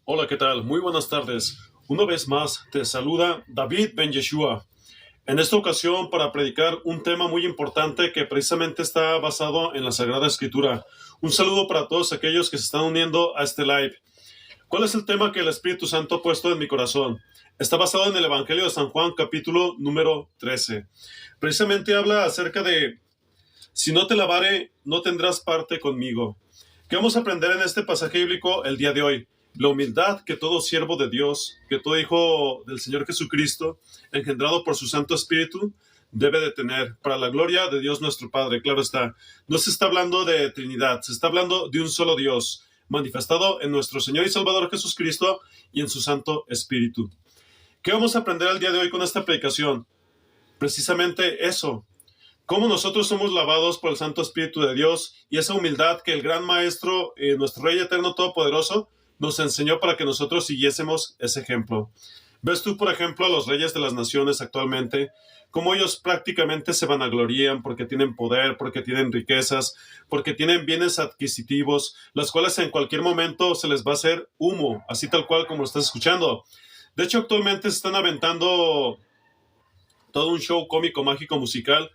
Hola, ¿qué tal? Muy buenas tardes. Una vez más te saluda David Ben Yeshua. En esta ocasión para predicar un tema muy importante que precisamente está basado en la Sagrada Escritura. Un saludo para todos aquellos que se están uniendo a este live. ¿Cuál es el tema que el Espíritu Santo ha puesto en mi corazón? Está basado en el Evangelio de San Juan, capítulo número 13. Precisamente habla acerca de: si no te lavare, no tendrás parte conmigo. ¿Qué vamos a aprender en este pasaje bíblico el día de hoy? La humildad que todo siervo de Dios, que todo hijo del Señor Jesucristo, engendrado por su Santo Espíritu, debe de tener para la gloria de Dios nuestro Padre. Claro está, no se está hablando de Trinidad, se está hablando de un solo Dios, manifestado en nuestro Señor y Salvador Jesucristo y en su Santo Espíritu. ¿Qué vamos a aprender el día de hoy con esta predicación? Precisamente eso. Cómo nosotros somos lavados por el Santo Espíritu de Dios y esa humildad que el gran Maestro, nuestro Rey Eterno Todopoderoso, nos enseñó para que nosotros siguiésemos ese ejemplo. ¿Ves tú, por ejemplo, a los reyes de las naciones actualmente? Cómo ellos prácticamente se vanaglorían porque tienen poder, porque tienen riquezas, porque tienen bienes adquisitivos, las cuales en cualquier momento se les va a hacer humo, así tal cual como lo estás escuchando. De hecho, actualmente se están aventando todo un show cómico, mágico, musical,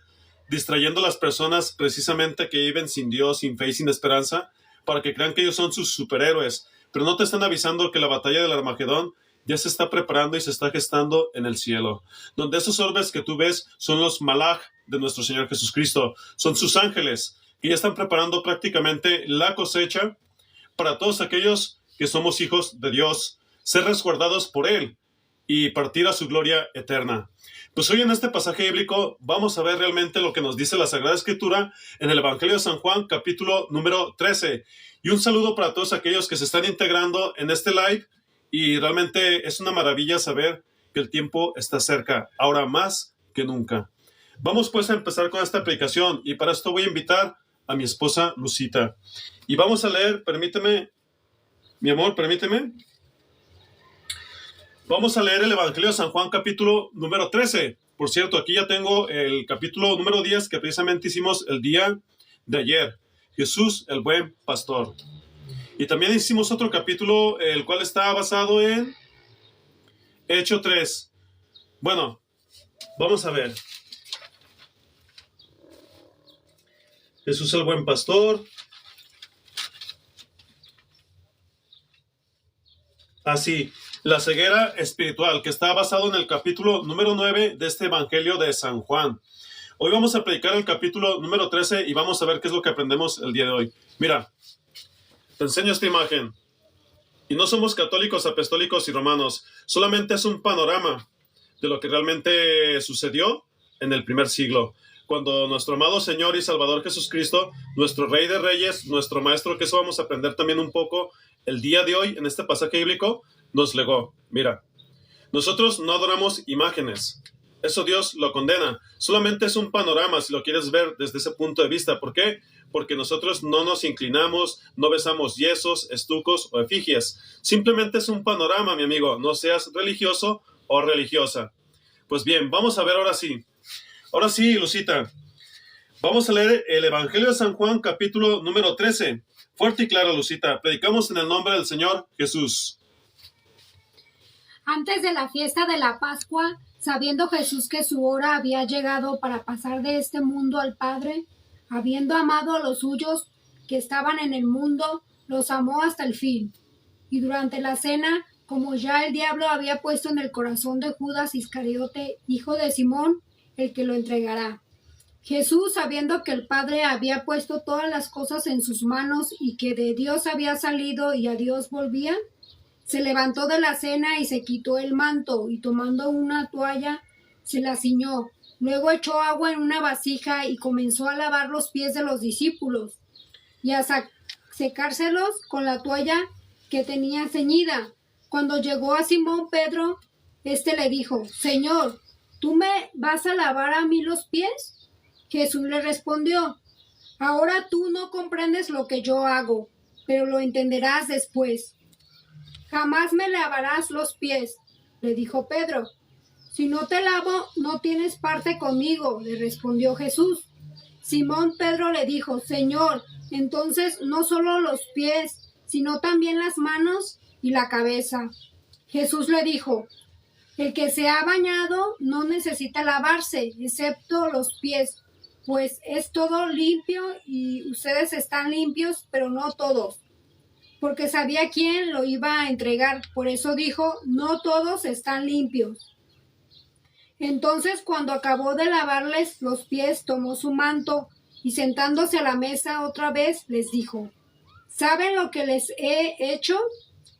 distrayendo a las personas precisamente que viven sin Dios, sin fe y sin esperanza, para que crean que ellos son sus superhéroes. Pero no te están avisando que la batalla del Armagedón ya se está preparando y se está gestando en el cielo, donde esos orbes que tú ves son los malaj de nuestro Señor Jesucristo, son sus ángeles, que ya están preparando prácticamente la cosecha para todos aquellos que somos hijos de Dios, ser resguardados por Él y partir a su gloria eterna. Pues hoy en este pasaje bíblico vamos a ver realmente lo que nos dice la Sagrada Escritura en el Evangelio de San Juan, capítulo número 13. Y un saludo para todos aquellos que se están integrando en este live, y realmente es una maravilla saber que el tiempo está cerca, ahora más que nunca. Vamos pues a empezar con esta predicación, y para esto voy a invitar a mi esposa Lucita. Y vamos a leer, permíteme, mi amor, permíteme. Vamos a leer el Evangelio de San Juan, capítulo número 13. Por cierto, aquí ya tengo el capítulo número 10 que precisamente hicimos el día de ayer. Jesús, el buen pastor. Y también hicimos otro capítulo, el cual está basado en Hecho 3. Bueno, vamos a ver. Jesús, el buen pastor. Así, la ceguera espiritual, que está basado en el capítulo número 9 de este Evangelio de San Juan. Hoy vamos a predicar el capítulo número 13 y vamos a ver qué es lo que aprendemos el día de hoy. Mira, te enseño esta imagen. Y no somos católicos, apostólicos y romanos. Solamente es un panorama de lo que realmente sucedió en el primer siglo, cuando nuestro amado Señor y Salvador Jesucristo, nuestro Rey de Reyes, nuestro Maestro, que eso vamos a aprender también un poco el día de hoy en este pasaje bíblico, nos legó. Mira, nosotros no adoramos imágenes. Eso Dios lo condena. Solamente es un panorama si lo quieres ver desde ese punto de vista. ¿Por qué? Porque nosotros no nos inclinamos, no besamos yesos, estucos o efigies. Simplemente es un panorama, mi amigo. No seas religioso o religiosa. Pues bien, vamos a ver ahora sí. Ahora sí, Lucita. Vamos a leer el Evangelio de San Juan, capítulo número 13. Fuerte y claro, Lucita. Predicamos en el nombre del Señor Jesús. Antes de la fiesta de la Pascua, sabiendo Jesús que su hora había llegado para pasar de este mundo al Padre, habiendo amado a los suyos que estaban en el mundo, los amó hasta el fin. Y durante la cena, como ya el diablo había puesto en el corazón de Judas Iscariote, hijo de Simón, el que lo entregará, Jesús, sabiendo que el Padre había puesto todas las cosas en sus manos y que de Dios había salido y a Dios volvía, se levantó de la cena y se quitó el manto, y tomando una toalla, se la ciñó. Luego echó agua en una vasija y comenzó a lavar los pies de los discípulos y a secárselos con la toalla que tenía ceñida. Cuando llegó a Simón Pedro, éste le dijo: Señor, ¿tú me vas a lavar a mí los pies? Jesús le respondió: Ahora tú no comprendes lo que yo hago, pero lo entenderás después. Jamás me lavarás los pies, le dijo Pedro. Si no te lavo, no tienes parte conmigo, le respondió Jesús. Simón Pedro le dijo: Señor, entonces no solo los pies, sino también las manos y la cabeza. Jesús le dijo: El que se ha bañado no necesita lavarse, excepto los pies, pues es todo limpio y ustedes están limpios, pero no todos. Porque sabía quién lo iba a entregar, por eso dijo: No todos están limpios. Entonces, cuando acabó de lavarles los pies, tomó su manto y sentándose a la mesa otra vez, les dijo: ¿Saben lo que les he hecho?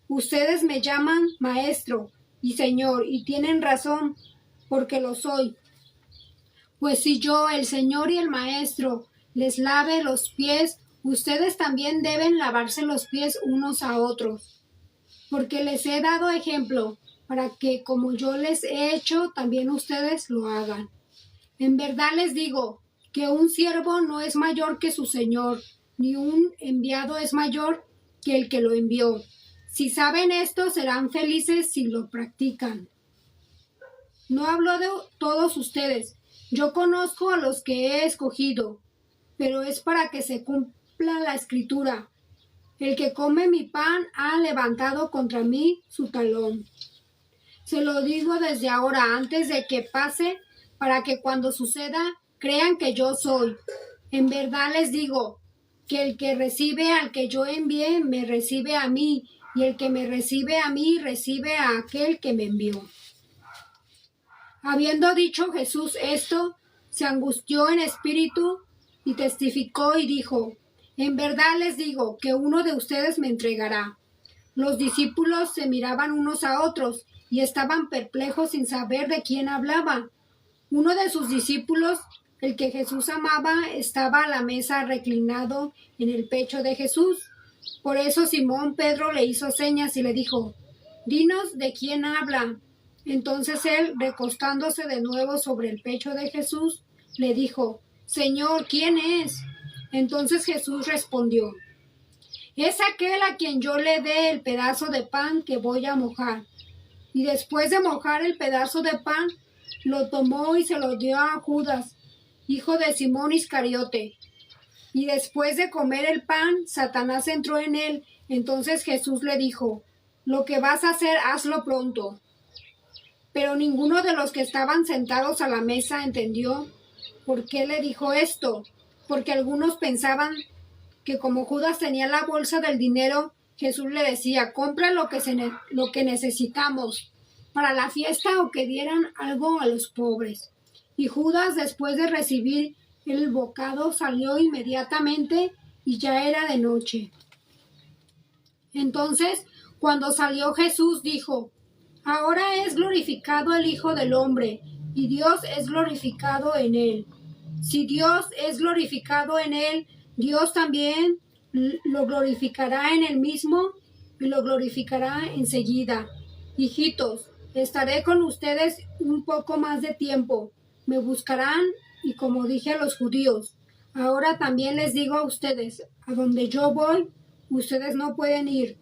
Ustedes me llaman maestro y señor, y tienen razón, porque lo soy. Pues si yo, el señor y el maestro, les lave los pies, ustedes también deben lavarse los pies unos a otros, porque les he dado ejemplo, para que como yo les he hecho, también ustedes lo hagan. En verdad les digo que un siervo no es mayor que su señor, ni un enviado es mayor que el que lo envió. Si saben esto, serán felices si lo practican. No hablo de todos ustedes. Yo conozco a los que he escogido, pero es para que se cumpla la escritura. El que come mi pan ha levantado contra mí su talón. Se lo digo desde ahora, antes de que pase, para que cuando suceda crean que yo soy. En verdad les digo que el que recibe al que yo envié, me recibe a mí, y el que me recibe a mí, recibe a aquel que me envió. Habiendo dicho Jesús esto, se angustió en espíritu y testificó y dijo: En verdad les digo que uno de ustedes me entregará. Los discípulos se miraban unos a otros y estaban perplejos sin saber de quién hablaba. Uno de sus discípulos, el que Jesús amaba, estaba a la mesa reclinado en el pecho de Jesús. Por eso Simón Pedro le hizo señas y le dijo: Dinos de quién habla. Entonces él, recostándose de nuevo sobre el pecho de Jesús, le dijo: Señor, ¿quién es? Entonces Jesús respondió: Es aquel a quien yo le dé el pedazo de pan que voy a mojar. Y después de mojar el pedazo de pan, lo tomó y se lo dio a Judas, hijo de Simón Iscariote. Y después de comer el pan, Satanás entró en él. Entonces Jesús le dijo: Lo que vas a hacer, hazlo pronto. Pero ninguno de los que estaban sentados a la mesa entendió por qué le dijo esto, porque algunos pensaban que como Judas tenía la bolsa del dinero, Jesús le decía: compra lo que necesitamos para la fiesta o que dieran algo a los pobres. Y Judas, después de recibir el bocado, salió inmediatamente y ya era de noche. Entonces, cuando salió Jesús, dijo: Ahora es glorificado el Hijo del Hombre, y Dios es glorificado en él. Si Dios es glorificado en él, Dios también lo glorificará en él mismo y lo glorificará enseguida. Hijitos, estaré con ustedes un poco más de tiempo. Me buscarán y como dije a los judíos, ahora también les digo a ustedes: a donde yo voy, ustedes no pueden ir.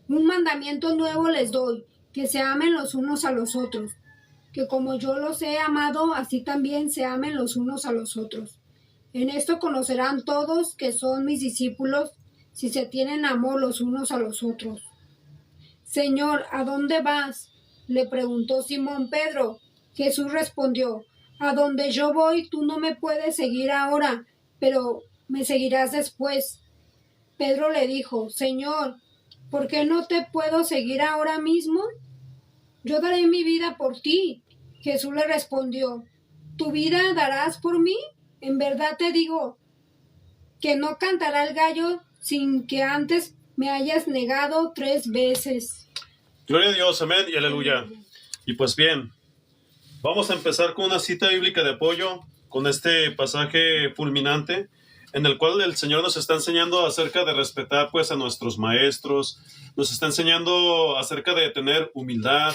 Un mandamiento nuevo les doy, que se amen los unos a los otros, que como yo los he amado, así también se amen los unos a los otros. En esto conocerán todos que son mis discípulos, si se tienen amor los unos a los otros. Señor, ¿a dónde vas? Le preguntó Simón Pedro. Jesús respondió: A donde yo voy, tú no me puedes seguir ahora, pero me seguirás después. Pedro le dijo: Señor, ¿por qué no te puedo seguir ahora mismo? Yo daré mi vida por ti. Jesús le respondió: ¿Tu vida darás por mí? En verdad te digo que no cantará el gallo sin que antes me hayas negado 3 veces. Gloria a Dios, amén y aleluya. Y pues bien, Vamos a empezar con una cita bíblica de apoyo, con este pasaje fulminante, en el cual el Señor nos está enseñando acerca de respetar pues a nuestros maestros, nos está enseñando acerca de tener humildad,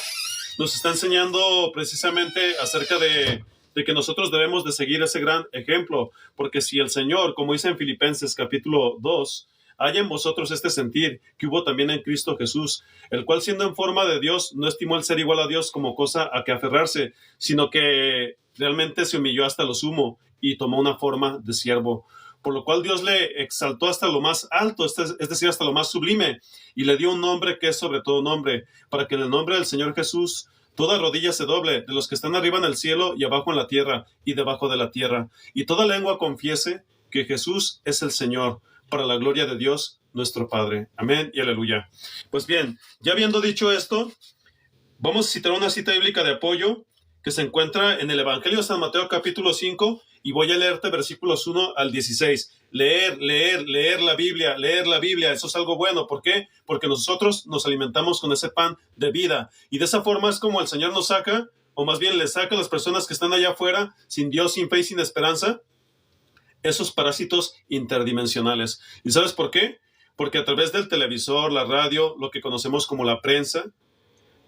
nos está enseñando precisamente acerca de que nosotros debemos de seguir ese gran ejemplo, porque si el Señor, como dice en Filipenses capítulo 2, haya en vosotros este sentir que hubo también en Cristo Jesús, el cual siendo en forma de Dios, no estimó el ser igual a Dios como cosa a que aferrarse, sino que realmente se humilló hasta lo sumo y tomó una forma de siervo. Por lo cual Dios le exaltó hasta lo más alto, es decir, hasta lo más sublime, y le dio un nombre que es sobre todo nombre, para que en el nombre del Señor Jesús toda rodilla se doble, de los que están arriba en el cielo y abajo en la tierra y debajo de la tierra, y toda lengua confiese que Jesús es el Señor, para la gloria de Dios nuestro Padre. Amén y aleluya. Pues bien, ya habiendo dicho esto, vamos a citar una cita bíblica de apoyo que se encuentra en el Evangelio de San Mateo capítulo 5 y voy a leerte versículos 1 al 16. Leer la Biblia, eso es algo bueno. ¿Por qué? Porque nosotros nos alimentamos con ese pan de vida y de esa forma es como el Señor nos saca, o más bien le saca a las personas que están allá afuera, sin Dios, sin fe y sin esperanza, esos parásitos interdimensionales. ¿Y sabes por qué? Porque a través del televisor, la radio, lo que conocemos como la prensa,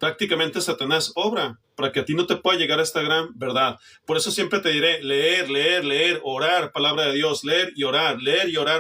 prácticamente Satanás obra para que a ti no te pueda llegar a esta gran verdad. Por eso siempre te diré, leer, orar, palabra de Dios, leer y orar,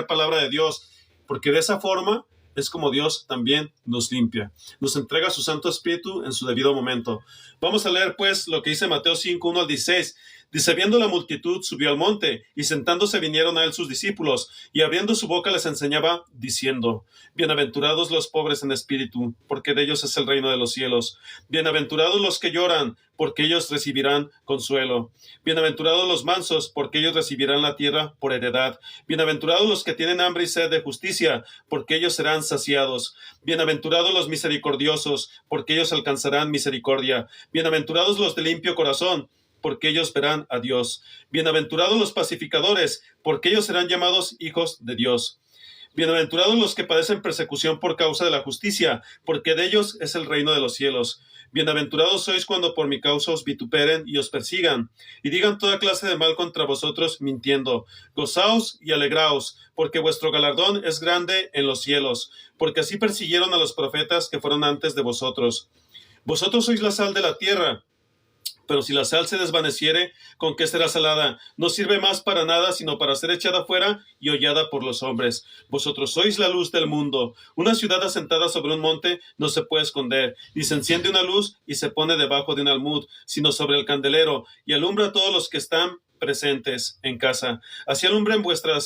palabra de Dios, porque de esa forma es como Dios también nos limpia, nos entrega su Santo Espíritu en su debido momento. Vamos a leer pues lo que dice Mateo 5, 1 al 16. Dice, viendo la multitud, subió al monte, y sentándose vinieron a él sus discípulos, y abriendo su boca les enseñaba, diciendo, bienaventurados los pobres en espíritu, porque de ellos es el reino de los cielos. Bienaventurados los que lloran, porque ellos recibirán consuelo. Bienaventurados los mansos, porque ellos recibirán la tierra por heredad. Bienaventurados los que tienen hambre y sed de justicia, porque ellos serán saciados. Bienaventurados los misericordiosos, porque ellos alcanzarán misericordia. Bienaventurados los de limpio corazón, porque ellos verán a Dios. Bienaventurados los pacificadores, porque ellos serán llamados hijos de Dios. Bienaventurados los que padecen persecución por causa de la justicia, porque de ellos es el reino de los cielos. Bienaventurados sois cuando por mi causa os vituperen y os persigan, y digan toda clase de mal contra vosotros mintiendo. Gozaos y alegraos, porque vuestro galardón es grande en los cielos, porque así persiguieron a los profetas que fueron antes de vosotros. Vosotros sois la sal de la tierra. Pero si la sal se desvaneciere, ¿con qué será salada? No sirve más para nada, sino para ser echada fuera y hollada por los hombres. Vosotros sois la luz del mundo. Una ciudad asentada sobre un monte no se puede esconder, ni se enciende una luz y se pone debajo de un almud, sino sobre el candelero, y alumbra a todos los que están presentes en casa. Así alumbra vuestra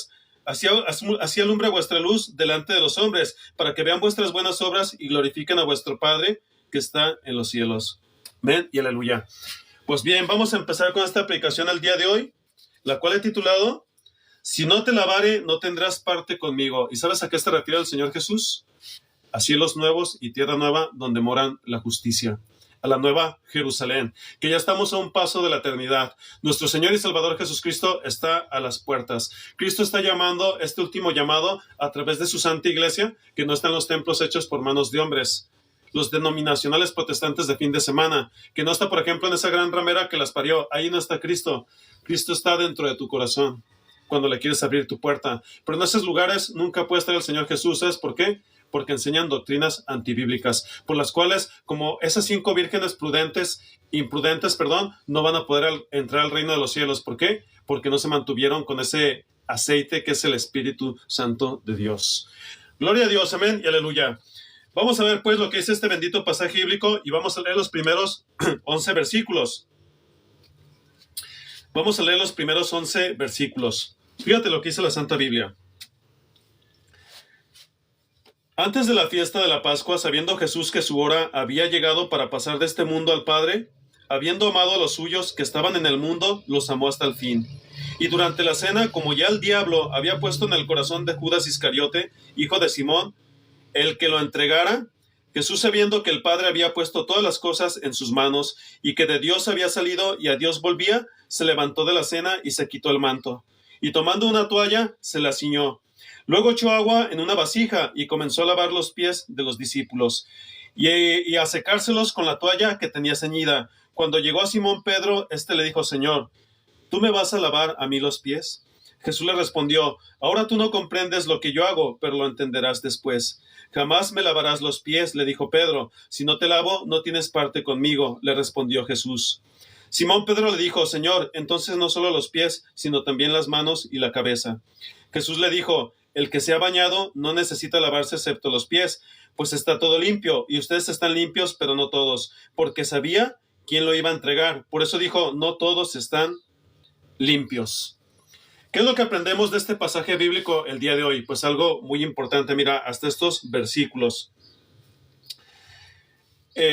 luz delante de los hombres, para que vean vuestras buenas obras y glorifiquen a vuestro Padre que está en los cielos. Amén y aleluya. Pues bien, vamos a empezar con esta aplicación al día de hoy, la cual he titulado, si no te lavare, no tendrás parte conmigo. ¿Y sabes a qué se refiere el Señor Jesús? A cielos nuevos y tierra nueva donde moran la justicia, a la nueva Jerusalén, que ya estamos a un paso de la eternidad. Nuestro Señor y Salvador Jesucristo está a las puertas. Cristo está llamando este último llamado a través de su santa iglesia, que no está en los templos hechos por manos de hombres, los denominacionales protestantes de fin de semana, que no está, por ejemplo, en esa gran ramera que las parió. Ahí no está Cristo. Cristo está dentro de tu corazón cuando le quieres abrir tu puerta. Pero en esos lugares nunca puede estar el Señor Jesús. ¿Sabes por qué? Porque enseñan doctrinas antibíblicas, por las cuales, como esas 5 vírgenes imprudentes, no van a poder entrar al reino de los cielos. ¿Por qué? Porque no se mantuvieron con ese aceite que es el Espíritu Santo de Dios. Gloria a Dios, amén y aleluya. Vamos a ver pues lo que dice este bendito pasaje bíblico y vamos a leer los primeros 11 versículos. Vamos a leer los primeros 11 versículos. Fíjate lo que dice la Santa Biblia. Antes de la fiesta de la Pascua, sabiendo Jesús que su hora había llegado para pasar de este mundo al Padre, habiendo amado a los suyos que estaban en el mundo, los amó hasta el fin. Y durante la cena, como ya el diablo había puesto en el corazón de Judas Iscariote, hijo de Simón, el que lo entregara, Jesús, sabiendo que el Padre había puesto todas las cosas en sus manos y que de Dios había salido y a Dios volvía, se levantó de la cena y se quitó el manto. Y tomando una toalla, se la ciñó. Luego echó agua en una vasija y comenzó a lavar los pies de los discípulos y a secárselos con la toalla que tenía ceñida. Cuando llegó a Simón Pedro, le dijo: Señor, ¿tú me vas a lavar a mí los pies? Jesús le respondió: ahora tú no comprendes lo que yo hago, pero lo entenderás después. Jamás me lavarás los pies, le dijo Pedro. Si no te lavo, no tienes parte conmigo, le respondió Jesús. Simón Pedro le dijo: Señor, entonces no solo los pies, sino también las manos y la cabeza. Jesús le dijo: el que se ha bañado no necesita lavarse excepto los pies, pues está todo limpio, y ustedes están limpios, pero no todos, porque sabía quién lo iba a entregar. Por eso dijo: no todos están limpios. ¿Qué es lo que aprendemos de este pasaje bíblico el día de hoy? Pues algo muy importante. Mira, hasta estos versículos.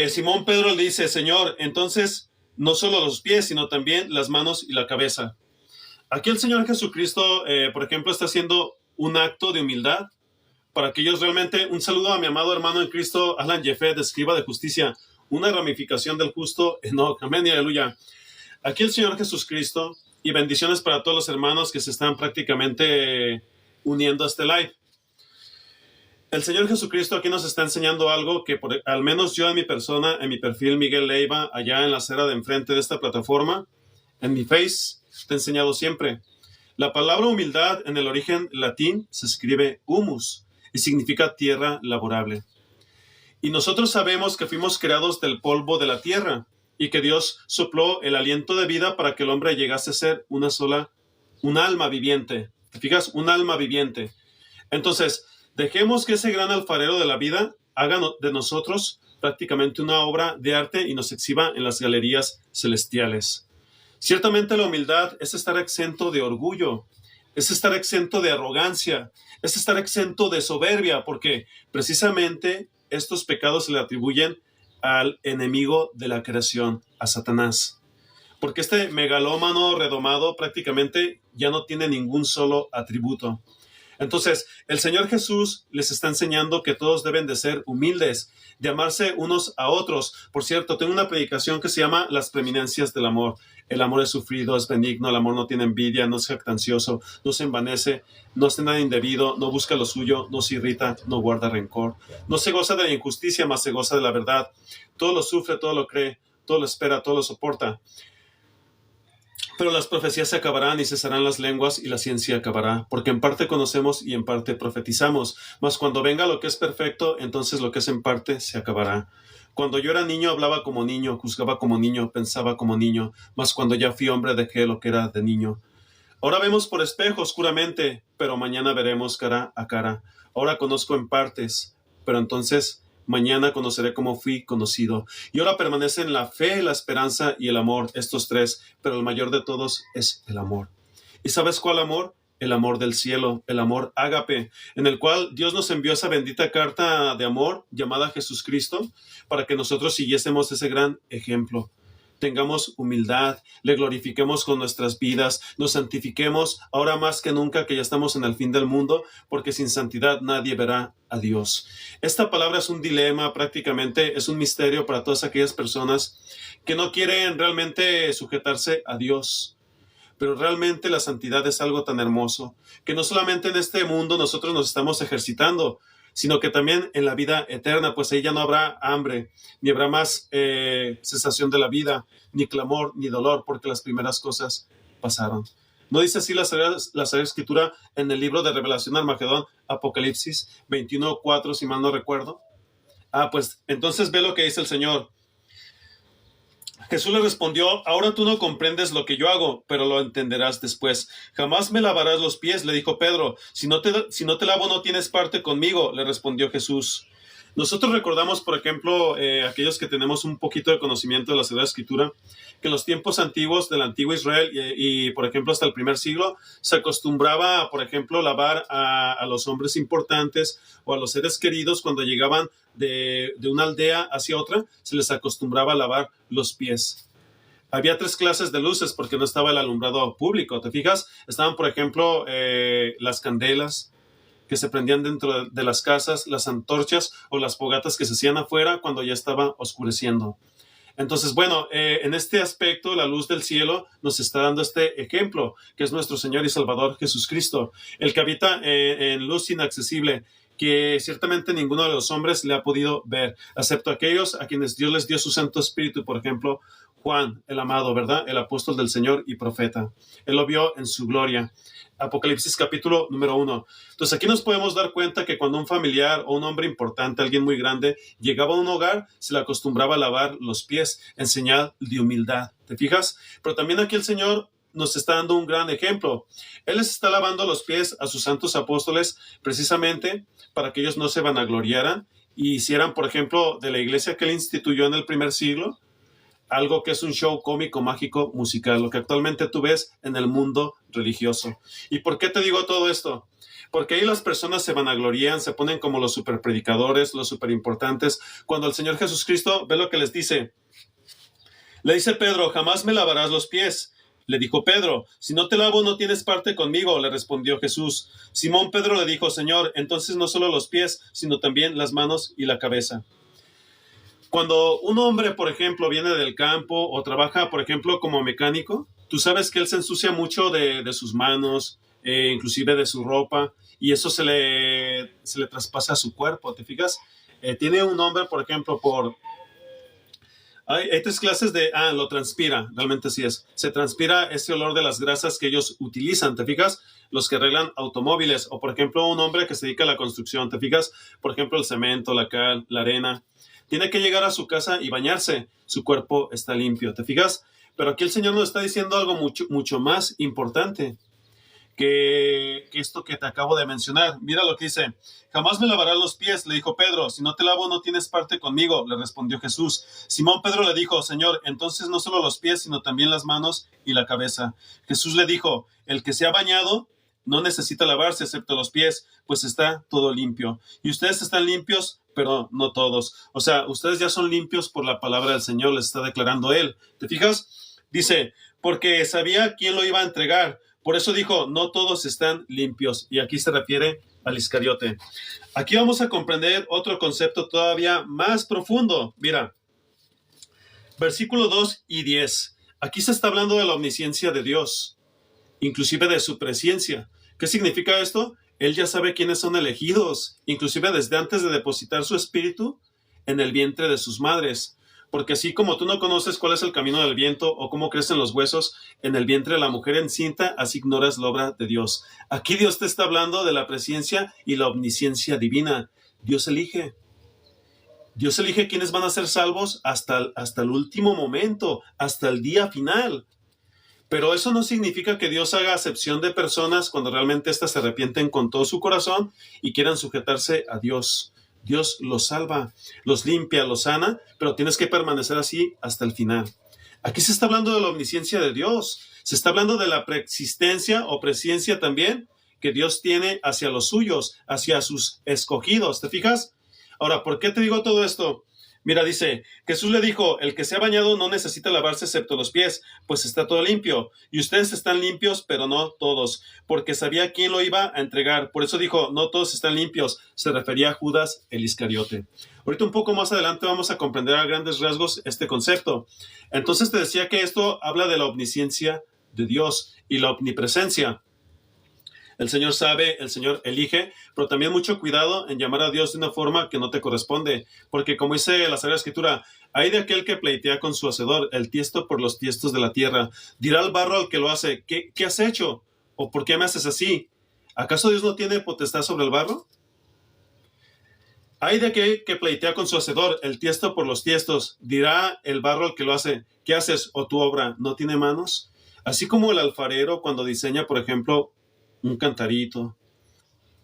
Simón Pedro le dice: Señor, entonces no solo los pies, sino también las manos y la cabeza. Aquí el Señor Jesucristo, por ejemplo, está haciendo un acto de humildad para que ellos realmente... Un saludo a mi amado hermano en Cristo, Alan Jeffet, escriba de justicia, una ramificación del justo Enoch. Amén y aleluya. Aquí el Señor Jesucristo, y bendiciones para todos los hermanos que se están prácticamente uniendo a este live. El Señor Jesucristo aquí nos está enseñando algo que al menos yo en mi persona, en mi perfil Miguel Leiva, allá en la acera de enfrente de esta plataforma, en mi face, te he enseñado siempre. La palabra humildad en el origen latín se escribe humus y significa tierra laborable. Y nosotros sabemos que fuimos creados del polvo de la tierra y que Dios sopló el aliento de vida para que el hombre llegase a ser un alma viviente. ¿Te fijas? Un alma viviente. Entonces, dejemos que ese gran alfarero de la vida haga de nosotros prácticamente una obra de arte y nos exhiba en las galerías celestiales. Ciertamente la humildad es estar exento de orgullo, es estar exento de arrogancia, es estar exento de soberbia, porque precisamente estos pecados se le atribuyen al enemigo de la creación, a Satanás. Porque este megalómano redomado prácticamente ya no tiene ningún solo atributo. Entonces, el Señor Jesús les está enseñando que todos deben de ser humildes, de amarse unos a otros. Por cierto, tengo una predicación que se llama Las preeminencias del amor. El amor es sufrido, es benigno, el amor no tiene envidia, no es jactancioso, no se envanece, no hace nada indebido, no busca lo suyo, no se irrita, no guarda rencor. No se goza de la injusticia, mas se goza de la verdad. Todo lo sufre, todo lo cree, todo lo espera, todo lo soporta. Pero las profecías se acabarán y cesarán las lenguas y la ciencia acabará, porque en parte conocemos y en parte profetizamos. Mas cuando venga lo que es perfecto, entonces lo que es en parte se acabará. Cuando yo era niño hablaba como niño, juzgaba como niño, pensaba como niño, mas cuando ya fui hombre dejé lo que era de niño. Ahora vemos por espejo oscuramente, pero mañana veremos cara a cara. Ahora conozco en partes, pero entonces mañana conoceré como fui conocido. Y ahora permanecen la fe, la esperanza y el amor, estos tres, pero el mayor de todos es el amor. ¿Y sabes cuál amor? El amor del cielo, el amor ágape, en el cual Dios nos envió esa bendita carta de amor llamada Jesucristo, para que nosotros siguiésemos ese gran ejemplo. Tengamos humildad, le glorifiquemos con nuestras vidas, nos santifiquemos ahora más que nunca que ya estamos en el fin del mundo, porque sin santidad nadie verá a Dios. Esta palabra es un dilema, prácticamente es un misterio para todas aquellas personas que no quieren realmente sujetarse a Dios. Pero realmente la santidad es algo tan hermoso, que no solamente en este mundo nosotros nos estamos ejercitando, sino que también en la vida eterna, pues ahí ya no habrá hambre, ni habrá más cesación de la vida, ni clamor, ni dolor, porque las primeras cosas pasaron. ¿No dice así la Sagrada Escritura en el libro de Revelación Armagedón, Apocalipsis 21:4, si mal no recuerdo? Pues entonces ve lo que dice el Señor. Jesús le respondió: ahora tú no comprendes lo que yo hago, pero lo entenderás después. Jamás me lavarás los pies, le dijo Pedro. Si no te lavo, no tienes parte conmigo, le respondió Jesús. Nosotros recordamos, por ejemplo, aquellos que tenemos un poquito de conocimiento de la Sagrada Escritura, que en los tiempos antiguos del antiguo Israel y por ejemplo, hasta el primer siglo, se acostumbraba, por ejemplo, lavar a los hombres importantes o a los seres queridos cuando llegaban de una aldea hacia otra, se les acostumbraba a lavar los pies. Había 3 clases de luces porque no estaba el alumbrado público. ¿Te fijas? Estaban, por ejemplo, las candelas que se prendían dentro de las casas, las antorchas o las fogatas que se hacían afuera cuando ya estaba oscureciendo. Entonces, bueno, en este aspecto, la luz del cielo nos está dando este ejemplo, que es nuestro Señor y Salvador Jesucristo, el que habita en luz inaccesible, que ciertamente ninguno de los hombres le ha podido ver, excepto aquellos a quienes Dios les dio su Santo Espíritu. Por ejemplo, Juan, el amado, ¿verdad? El apóstol del Señor y profeta. Él lo vio en su gloria. Apocalipsis capítulo número 1. Entonces aquí nos podemos dar cuenta que cuando un familiar o un hombre importante, alguien muy grande, llegaba a un hogar, se le acostumbraba a lavar los pies en señal de humildad. ¿Te fijas? Pero también aquí el Señor nos está dando un gran ejemplo. Él les está lavando los pies a sus santos apóstoles precisamente para que ellos no se vanagloriaran y hicieran, por ejemplo, de la iglesia que él instituyó en el primer siglo, algo que es un show cómico, mágico, musical, lo que actualmente tú ves en el mundo religioso. ¿Y por qué te digo todo esto? Porque ahí las personas se vanaglorían, se ponen como los superpredicadores, los superimportantes, cuando el Señor Jesucristo ve lo que les dice. Le dice Pedro, jamás me lavarás los pies. Le dijo Pedro, si no te lavo no tienes parte conmigo, le respondió Jesús. Simón Pedro le dijo, Señor, entonces no solo los pies, sino también las manos y la cabeza. Cuando un hombre, por ejemplo, viene del campo o trabaja, por ejemplo, como mecánico, tú sabes que él se ensucia mucho de sus manos, inclusive de su ropa, y eso se le traspasa a su cuerpo, ¿te fijas? Tiene un nombre, por ejemplo, hay tres clases de... lo transpira, realmente sí es. Se transpira ese olor de las grasas que ellos utilizan, ¿te fijas? Los que arreglan automóviles, o por ejemplo, un hombre que se dedica a la construcción, ¿te fijas? Por ejemplo, el cemento, la cal, la arena. Tiene que llegar a su casa y bañarse. Su cuerpo está limpio, ¿te fijas? Pero aquí el Señor nos está diciendo algo mucho más importante que esto que te acabo de mencionar. Mira lo que dice. Jamás me lavarás los pies, le dijo Pedro. Si no te lavo, no tienes parte conmigo, le respondió Jesús. Simón Pedro le dijo, Señor, entonces no solo los pies, sino también las manos y la cabeza. Jesús le dijo, el que se ha bañado no necesita lavarse excepto los pies, pues está todo limpio. Y ustedes están limpios, pero no todos. O sea, ustedes ya son limpios por la palabra del Señor, les está declarando Él. ¿Te fijas? Dice, porque sabía quién lo iba a entregar. Por eso dijo, no todos están limpios. Y aquí se refiere al Iscariote. Aquí vamos a comprender otro concepto todavía más profundo. Mira, versículo 2 y 10. Aquí se está hablando de la omnisciencia de Dios, inclusive de su presciencia. ¿Qué significa esto? Él ya sabe quiénes son elegidos, inclusive desde antes de depositar su espíritu en el vientre de sus madres. Porque así como tú no conoces cuál es el camino del viento o cómo crecen los huesos en el vientre de la mujer encinta, así ignoras la obra de Dios. Aquí Dios te está hablando de la presciencia y la omnisciencia divina. Dios elige. Dios elige quiénes van a ser salvos hasta el último momento, hasta el día final. Pero eso no significa que Dios haga acepción de personas cuando realmente éstas se arrepienten con todo su corazón y quieran sujetarse a Dios. Dios los salva, los limpia, los sana, pero tienes que permanecer así hasta el final. Aquí se está hablando de la omnisciencia de Dios. Se está hablando de la preexistencia o presciencia también que Dios tiene hacia los suyos, hacia sus escogidos. ¿Te fijas? Ahora, ¿por qué te digo todo esto? Mira, dice, Jesús le dijo, el que se ha bañado no necesita lavarse excepto los pies, pues está todo limpio. Y ustedes están limpios, pero no todos, porque sabía quién lo iba a entregar. Por eso dijo, no todos están limpios. Se refería a Judas el Iscariote. Ahorita un poco más adelante vamos a comprender a grandes rasgos este concepto. Entonces te decía que esto habla de la omnisciencia de Dios y la omnipresencia. El Señor sabe, el Señor elige, pero también mucho cuidado en llamar a Dios de una forma que no te corresponde, porque como dice la Sagrada Escritura, hay de aquel que pleitea con su hacedor, el tiesto por los tiestos de la tierra. Dirá el barro al que lo hace, ¿qué has hecho? ¿O por qué me haces así? ¿Acaso Dios no tiene potestad sobre el barro? Hay de aquel que pleitea con su hacedor, el tiesto por los tiestos. Dirá el barro al que lo hace, ¿qué haces? ¿O tu obra no tiene manos? Así como el alfarero cuando diseña, por ejemplo, un cantarito,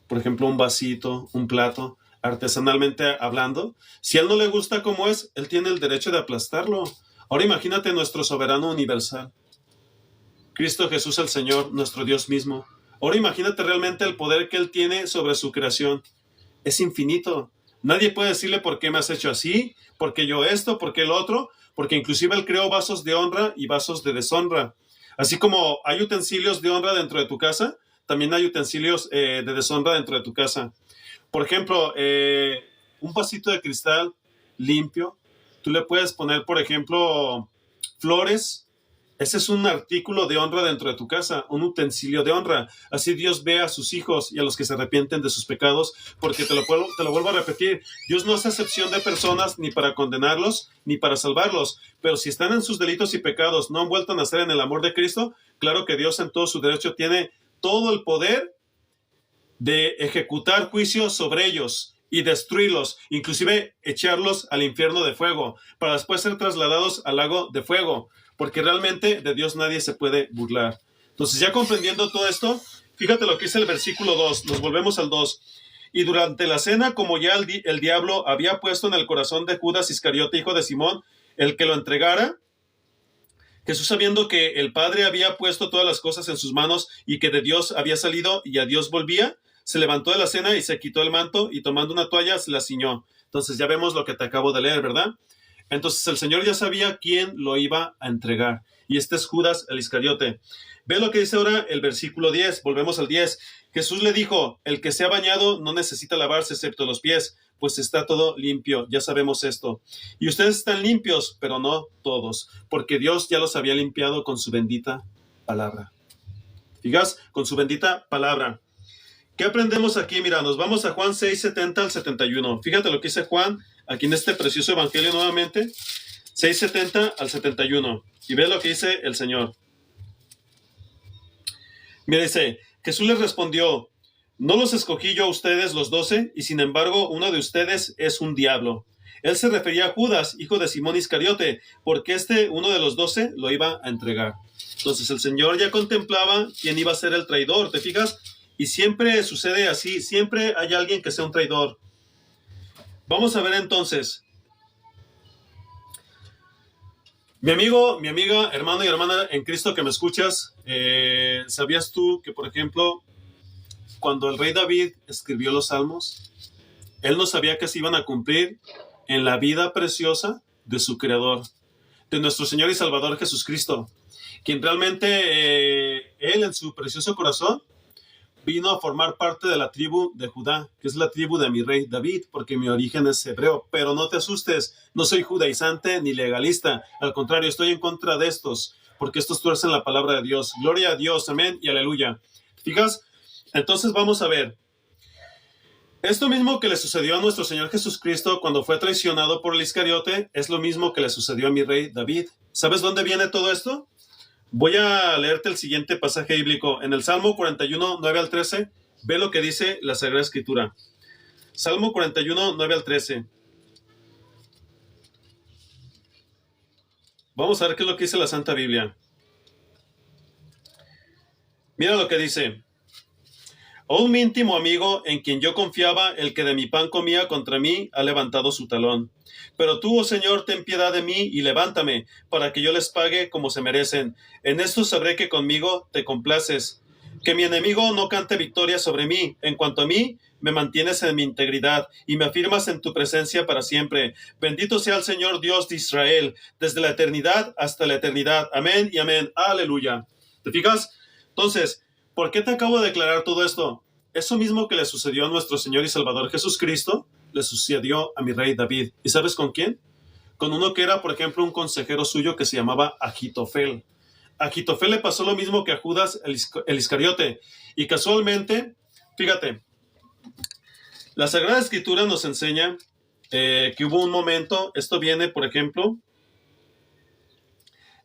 por ejemplo, un vasito, un plato, artesanalmente hablando, si a él no le gusta como es, él tiene el derecho de aplastarlo. Ahora imagínate nuestro soberano universal, Cristo Jesús el Señor, nuestro Dios mismo. Ahora imagínate realmente el poder que él tiene sobre su creación. Es infinito. Nadie puede decirle por qué me has hecho así, por qué yo esto, por qué el otro, porque inclusive él creó vasos de honra y vasos de deshonra. Así como hay utensilios de honra dentro de tu casa, también hay utensilios de deshonra dentro de tu casa. Por ejemplo, un vasito de cristal limpio, tú le puedes poner, por ejemplo, flores Ese es un artículo de honra dentro de tu casa, un utensilio de honra. Así Dios ve a sus hijos y a los que se arrepienten de sus pecados, porque te lo vuelvo a repetir, Dios no hace excepción de personas ni para condenarlos ni para salvarlos, pero si están en sus delitos y pecados, no han vuelto a nacer en el amor de Cristo, claro que Dios en todo su derecho tiene todo el poder de ejecutar juicio sobre ellos y destruirlos, inclusive echarlos al infierno de fuego, para después ser trasladados al lago de fuego, porque realmente de Dios nadie se puede burlar. Entonces, ya comprendiendo todo esto, fíjate lo que dice el versículo 2, nos volvemos al 2. Y durante la cena, como ya el diablo había puesto en el corazón de Judas Iscariote, hijo de Simón, el que lo entregara, Jesús, sabiendo que el Padre había puesto todas las cosas en sus manos y que de Dios había salido y a Dios volvía, se levantó de la cena y se quitó el manto y tomando una toalla se la ciñó. Entonces ya vemos lo que te acabo de leer, ¿verdad? Entonces el Señor ya sabía quién lo iba a entregar. Y este es Judas el Iscariote. Ve lo que dice ahora el versículo 10. Volvemos al 10. Jesús le dijo, el que se ha bañado no necesita lavarse excepto los pies, pues está todo limpio. Ya sabemos esto. Y ustedes están limpios, pero no todos, porque Dios ya los había limpiado con su bendita palabra. Fijas, con su bendita palabra. ¿Qué aprendemos aquí? Mira, nos vamos a Juan 6, 70 al 71. Fíjate lo que dice Juan aquí en este precioso evangelio nuevamente. 6, 70 al 71. Y ve lo que dice el Señor. Mira, dice, Jesús les respondió, no los escogí yo a ustedes los 12, y sin embargo uno de ustedes es un diablo. Él se refería a Judas, hijo de Simón Iscariote, porque uno de los 12, lo iba a entregar. Entonces el Señor ya contemplaba quién iba a ser el traidor, ¿te fijas? Y siempre sucede así, siempre hay alguien que sea un traidor. Vamos a ver entonces. Mi amigo, mi amiga, hermano y hermana en Cristo que me escuchas, ¿sabías tú que, por ejemplo, cuando el rey David escribió los salmos, él no sabía que se iban a cumplir en la vida preciosa de su Creador, de nuestro Señor y Salvador Jesucristo, quien realmente él en su precioso corazón vino a formar parte de la tribu de Judá, que es la tribu de mi rey David, porque mi origen es hebreo. Pero no te asustes, no soy judaizante ni legalista. Al contrario, estoy en contra de estos, porque estos tuercen la palabra de Dios. Gloria a Dios, amén y aleluya. ¿Fijas? Entonces vamos a ver. Esto mismo que le sucedió a nuestro Señor Jesucristo cuando fue traicionado por el Iscariote, es lo mismo que le sucedió a mi rey David. ¿Sabes dónde viene todo esto? Voy a leerte el siguiente pasaje bíblico. En el Salmo 41, 9 al 13, ve lo que dice la Sagrada Escritura. Salmo 41, 9 al 13. Vamos a ver qué es lo que dice la Santa Biblia. Mira lo que dice. Aún mi íntimo amigo, en quien yo confiaba, el que de mi pan comía contra mí, ha levantado su talón. Pero tú, oh Señor, ten piedad de mí y levántame, para que yo les pague como se merecen. En esto sabré que conmigo te complaces. Que mi enemigo no cante victoria sobre mí. En cuanto a mí, me mantienes en mi integridad y me afirmas en tu presencia para siempre. Bendito sea el Señor Dios de Israel, desde la eternidad hasta la eternidad. Amén y amén. Aleluya. ¿Te fijas? Entonces, ¿por qué te acabo de declarar todo esto? Eso mismo que le sucedió a nuestro Señor y Salvador Jesucristo, le sucedió a mi rey David. ¿Y sabes con quién? Con uno que era, por ejemplo, un consejero suyo que se llamaba Agitofel. Agitofel le pasó lo mismo que a Judas el Iscariote. Y casualmente, fíjate, la Sagrada Escritura nos enseña que hubo un momento, esto viene, por ejemplo,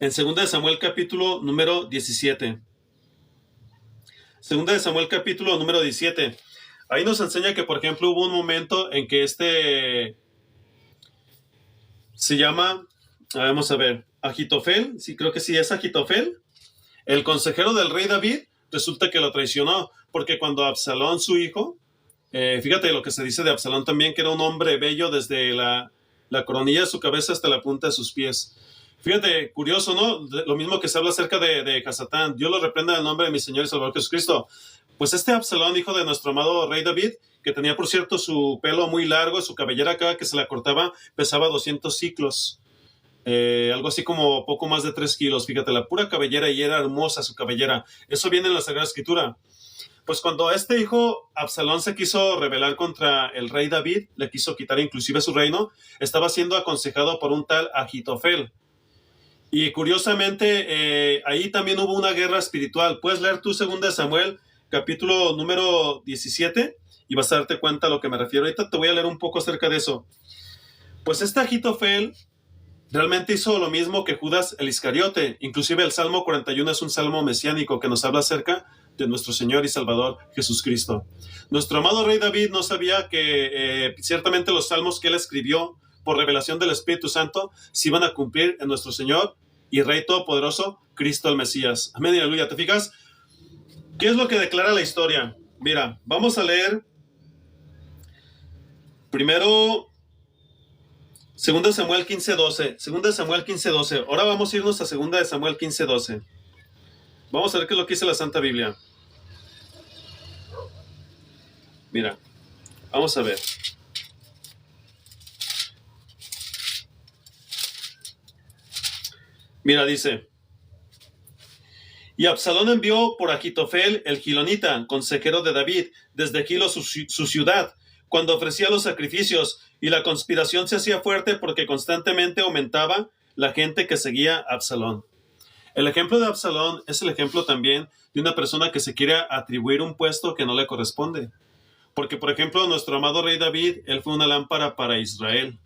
en 2 de Samuel capítulo número 17. 2 de Samuel capítulo número 17. Ahí nos enseña que, por ejemplo, hubo un momento en que se llama, vamos a ver, Agitofel, sí, creo que sí es Agitofel, el consejero del rey David, resulta que lo traicionó, porque cuando Absalón, su hijo, fíjate lo que se dice de Absalón también, que era un hombre bello desde la coronilla de su cabeza hasta la punta de sus pies. Fíjate, curioso, ¿no? Lo mismo que se habla acerca de Hasatán. Dios lo reprenda en el nombre de mi Señor y Salvador Jesucristo. Pues este Absalón, hijo de nuestro amado rey David, que tenía, por cierto, su pelo muy largo, su cabellera cada que se la cortaba pesaba 200 ciclos. Algo así como poco más de 3 kilos. Fíjate, la pura cabellera, y era hermosa su cabellera. Eso viene en la Sagrada Escritura. Pues cuando este hijo Absalón se quiso rebelar contra el rey David, le quiso quitar inclusive su reino, estaba siendo aconsejado por un tal Agitofel. Y curiosamente, ahí también hubo una guerra espiritual. Puedes leer tu 2 Samuel, capítulo número 17, y vas a darte cuenta a lo que me refiero. Ahorita te voy a leer un poco acerca de eso. Pues este Ahitofel realmente hizo lo mismo que Judas el Iscariote. Inclusive el Salmo 41 es un salmo mesiánico que nos habla acerca de nuestro Señor y Salvador Jesucristo. Nuestro amado rey David no sabía que ciertamente los salmos que él escribió por revelación del Espíritu Santo se iban a cumplir en nuestro Señor y Rey Todopoderoso, Cristo el Mesías. Amén y aleluya. ¿Te fijas? ¿Qué es lo que declara la historia? Mira, vamos a leer primero 2 Samuel 15:12. 2 Samuel 15:12. Ahora vamos a irnos a 2 Samuel 15:12. Vamos a ver qué es lo que dice la Santa Biblia. Mira, vamos a ver. Mira, dice: y Absalón envió por Ahitofel el gilonita, consejero de David, desde Gilo, su ciudad, cuando ofrecía los sacrificios, y la conspiración se hacía fuerte porque constantemente aumentaba la gente que seguía a Absalón. El ejemplo de Absalón es el ejemplo también de una persona que se quiere atribuir un puesto que no le corresponde. Porque, por ejemplo, nuestro amado rey David, él fue una lámpara para Israel.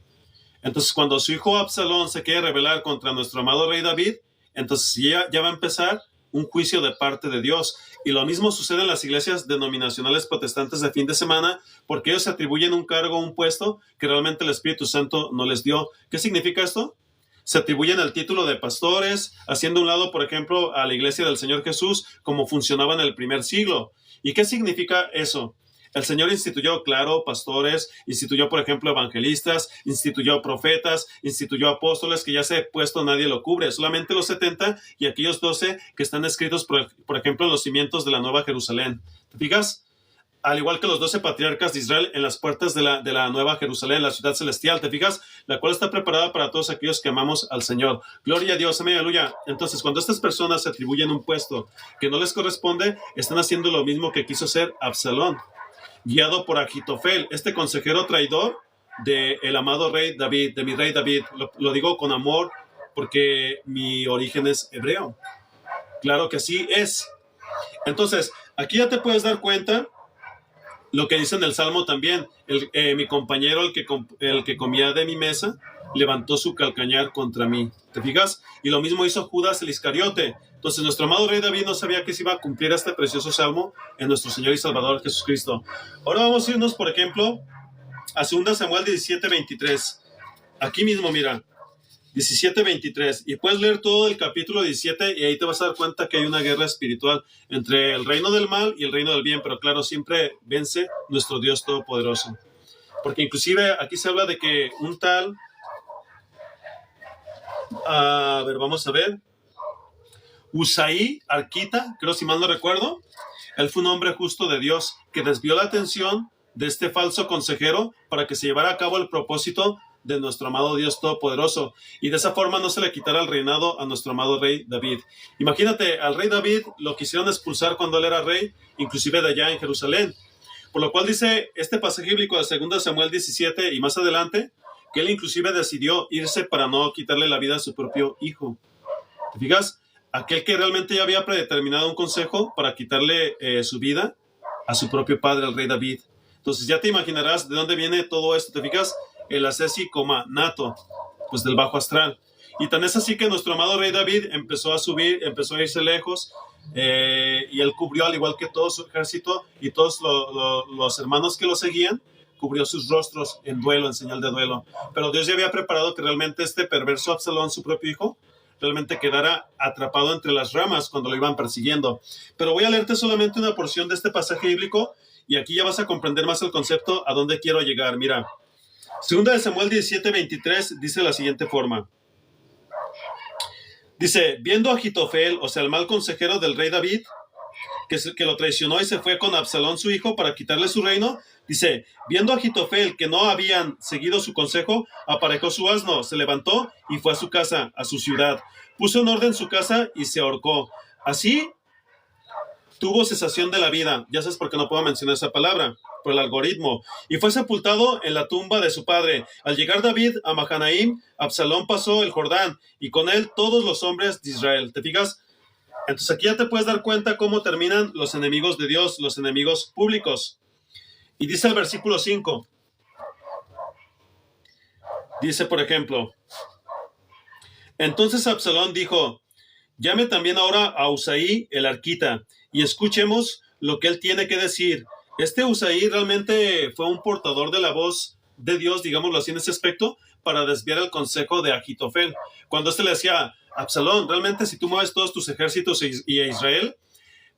Entonces, cuando su hijo Absalón se quiere rebelar contra nuestro amado rey David, entonces ya va a empezar un juicio de parte de Dios. Y lo mismo sucede en las iglesias denominacionales protestantes de fin de semana, porque ellos se atribuyen un cargo, un puesto que realmente el Espíritu Santo no les dio. ¿Qué significa esto? Se atribuyen el título de pastores, haciendo a un lado, por ejemplo, a la iglesia del Señor Jesús, como funcionaba en el primer siglo. ¿Y qué significa eso? El Señor instituyó, claro, pastores, instituyó, por ejemplo, evangelistas, instituyó profetas, instituyó apóstoles, que ya ese puesto nadie lo cubre, solamente los 70 y aquellos 12 que están escritos, por ejemplo, en los cimientos de la Nueva Jerusalén. ¿Te fijas? Al igual que los 12 patriarcas de Israel en las puertas de la Nueva Jerusalén, la ciudad celestial, ¿te fijas? La cual está preparada para todos aquellos que amamos al Señor. Gloria a Dios, amén, aleluya. Entonces, cuando estas personas se atribuyen un puesto que no les corresponde, están haciendo lo mismo que quiso hacer Absalón, guiado por Ahitofel, este consejero traidor del amado rey David, de mi rey David. Lo digo con amor porque mi origen es hebreo. Claro que así es. Entonces, aquí ya te puedes dar cuenta lo que dice en el Salmo también. Mi compañero, el que comía de mi mesa, levantó su calcañar contra mí. ¿Te fijas? Y lo mismo hizo Judas el Iscariote. Entonces, nuestro amado rey David no sabía que se iba a cumplir este precioso salmo en nuestro Señor y Salvador Jesucristo. Ahora vamos a irnos, por ejemplo, a 2 Samuel 17:23. Aquí mismo, mira, 17:23. Y puedes leer todo el capítulo 17 y ahí te vas a dar cuenta que hay una guerra espiritual entre el reino del mal y el reino del bien. Pero claro, siempre vence nuestro Dios Todopoderoso. Porque inclusive aquí se habla de que un tal... A ver, vamos a ver. Usaí Arquita, creo si mal no recuerdo, él fue un hombre justo de Dios que desvió la atención de este falso consejero para que se llevara a cabo el propósito de nuestro amado Dios Todopoderoso, y de esa forma no se le quitara el reinado a nuestro amado rey David. Imagínate, al rey David lo quisieron expulsar cuando él era rey, inclusive de allá en Jerusalén, por lo cual dice este pasaje bíblico de 2 Samuel 17 y más adelante, que él inclusive decidió irse para no quitarle la vida a su propio hijo. ¿Te fijas? Aquel que realmente ya había predeterminado un consejo para quitarle su vida a su propio padre, el rey David. Entonces ya te imaginarás de dónde viene todo esto. ¿Te fijas? El asesi coma nato, pues del bajo astral. Y tan es así que nuestro amado rey David empezó a subir, empezó a irse lejos, y él cubrió, al igual que todo su ejército y todos los hermanos que lo seguían, cubrió sus rostros en duelo, en señal de duelo. Pero Dios ya había preparado que realmente este perverso Absalón, su propio hijo, realmente quedara atrapado entre las ramas cuando lo iban persiguiendo. Pero voy a leerte solamente una porción de este pasaje bíblico y aquí ya vas a comprender más el concepto a dónde quiero llegar. Mira, 2 Samuel 17:23 dice de la siguiente forma. Dice, viendo a Ahitofel, o sea, el mal consejero del rey David, que lo traicionó y se fue con Absalón su hijo para quitarle su reino, dice, viendo a Ahitofel que no habían seguido su consejo, aparejó su asno, se levantó y fue a su casa, a su ciudad. Puso en orden su casa y se ahorcó. Así tuvo cesación de la vida. Ya sabes por qué no puedo mencionar esa palabra, por el algoritmo. Y fue sepultado en la tumba de su padre. Al llegar David a Mahanaim, Absalón pasó el Jordán y con él todos los hombres de Israel. ¿Te fijas? Entonces aquí ya te puedes dar cuenta cómo terminan los enemigos de Dios, los enemigos públicos. Y dice el versículo 5. Dice, por ejemplo, entonces Absalón dijo, llame también ahora a Usaí el arquita y escuchemos lo que él tiene que decir. Este Usaí realmente fue un portador de la voz de Dios, digámoslo así en ese aspecto, para desviar el consejo de Ahitofel. Cuando le decía, Absalón, realmente si tú mueves todos tus ejércitos y a Israel,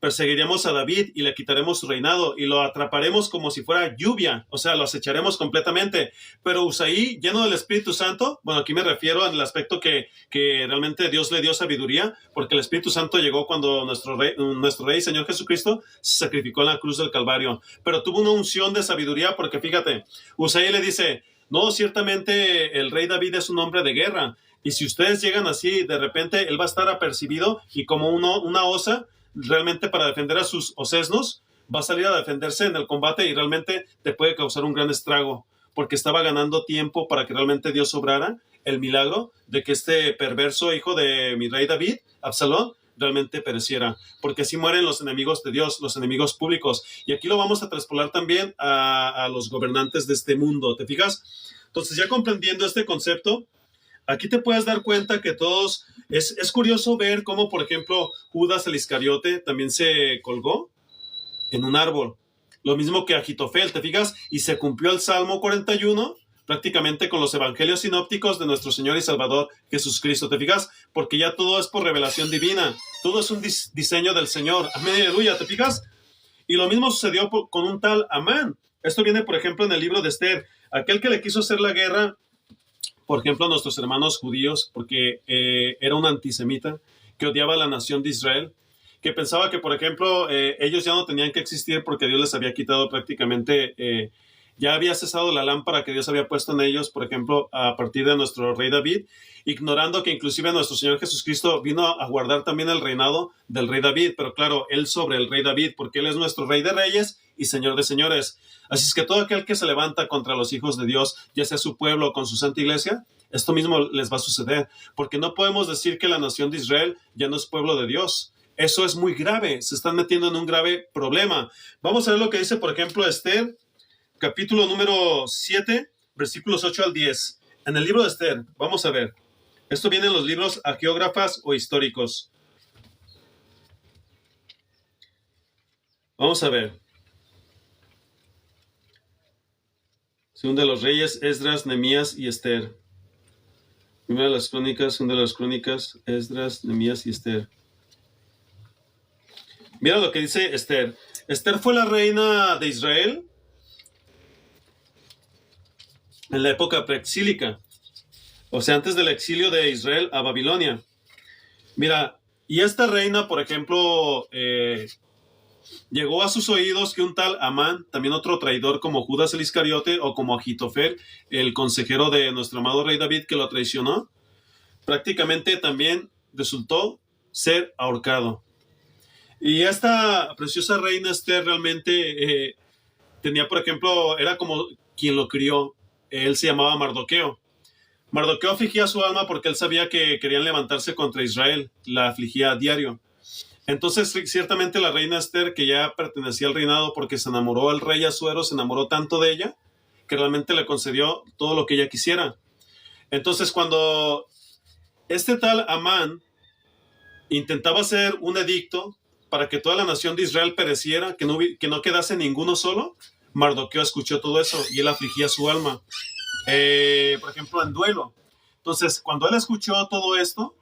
perseguiremos a David y le quitaremos su reinado y lo atraparemos como si fuera lluvia, o sea, lo acecharemos completamente. Pero Usaí, lleno del Espíritu Santo, bueno, aquí me refiero al aspecto que realmente Dios le dio sabiduría, porque el Espíritu Santo llegó cuando nuestro rey Señor Jesucristo se sacrificó en la cruz del Calvario, pero tuvo una unción de sabiduría porque fíjate, Usaí le dice, no, ciertamente el rey David es un hombre de guerra, y si ustedes llegan así, de repente él va a estar apercibido y como una osa, realmente para defender a sus osesnos, va a salir a defenderse en el combate y realmente te puede causar un gran estrago, porque estaba ganando tiempo para que realmente Dios obrara el milagro de que este perverso hijo de mi rey David, Absalón, realmente pereciera, porque así mueren los enemigos de Dios, los enemigos públicos. Y aquí lo vamos a traspolar también a los gobernantes de este mundo, ¿te fijas? Entonces, ya comprendiendo este concepto, aquí te puedes dar cuenta que todos, es curioso ver cómo, por ejemplo, Judas el Iscariote también se colgó en un árbol. Lo mismo que Ahitofel, ¿te fijas? Y se cumplió el Salmo 41 prácticamente con los evangelios sinópticos de nuestro Señor y Salvador Jesucristo, ¿te fijas? Porque ya todo es por revelación divina. Todo es un diseño del Señor. Amén, aleluya, ¿te fijas? Y lo mismo sucedió con un tal Amán. Esto viene, por ejemplo, en el libro de Esther. Aquel que le quiso hacer la guerra, por ejemplo, a nuestros hermanos judíos, porque era un antisemita que odiaba a la nación de Israel, que pensaba que, por ejemplo, ellos ya no tenían que existir porque Dios les había quitado prácticamente, ya había cesado la lámpara que Dios había puesto en ellos, por ejemplo, a partir de nuestro rey David, ignorando que inclusive nuestro Señor Jesucristo vino a guardar también el reinado del rey David, pero claro, él sobre el rey David, porque él es nuestro rey de reyes y señor de señores. Así es que todo aquel que se levanta contra los hijos de Dios, ya sea su pueblo o con su santa iglesia, esto mismo les va a suceder, porque no podemos decir que la nación de Israel ya no es pueblo de Dios. Eso es muy grave, se están metiendo en un grave problema. Vamos a ver lo que dice, por ejemplo, Esther, capítulo número 7, versículos 8 al 10. En el libro de Esther, vamos a ver. Esto viene en los libros hagiógrafas o históricos. Vamos a ver. Segunda de los Reyes, Esdras, Nehemías y Esther. Primera de las Crónicas, segunda de las Crónicas, Esdras, Nehemías y Esther. Mira lo que dice Esther. Esther fue la reina de Israel en la época preexílica, o sea, antes del exilio de Israel a Babilonia. Mira, y esta reina, por ejemplo, llegó a sus oídos que un tal Amán, también otro traidor como Judas el Iscariote o como Ahitofel, el consejero de nuestro amado rey David que lo traicionó, prácticamente también resultó ser ahorcado. Y esta preciosa reina Esther realmente tenía, por ejemplo, era como quien lo crió. Él se llamaba Mardoqueo. Mardoqueo afligía su alma porque él sabía que querían levantarse contra Israel. La afligía a diario. Entonces, ciertamente la reina Esther, que ya pertenecía al reinado porque se enamoró el rey Asuero, se enamoró tanto de ella que realmente le concedió todo lo que ella quisiera. Entonces, cuando este tal Amán intentaba hacer un edicto para que toda la nación de Israel pereciera, que no quedase ninguno solo, Mardoqueo escuchó todo eso y él afligía su alma. Por ejemplo, en duelo. Entonces, cuando él escuchó todo esto,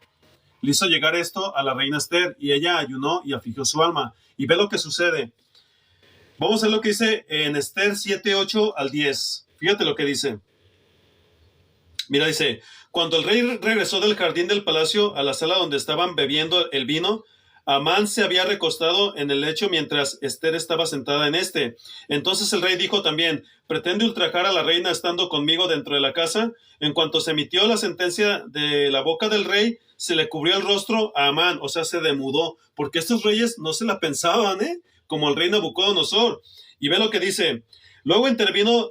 le hizo llegar esto a la reina Esther y ella ayunó y afligió su alma. Y ve lo que sucede. Vamos a ver lo que dice en Esther 7, 8 al 10. Fíjate lo que dice. Mira, dice, cuando el rey regresó del jardín del palacio a la sala donde estaban bebiendo el vino, Amán se había recostado en el lecho mientras Ester estaba sentada en este. Entonces el rey dijo también: ¿pretende ultrajar a la reina estando conmigo dentro de la casa? En cuanto se emitió la sentencia de la boca del rey, se le cubrió el rostro a Amán, o sea, se demudó, porque estos reyes no se la pensaban, como el rey Nabucodonosor. Y ve lo que dice: luego intervino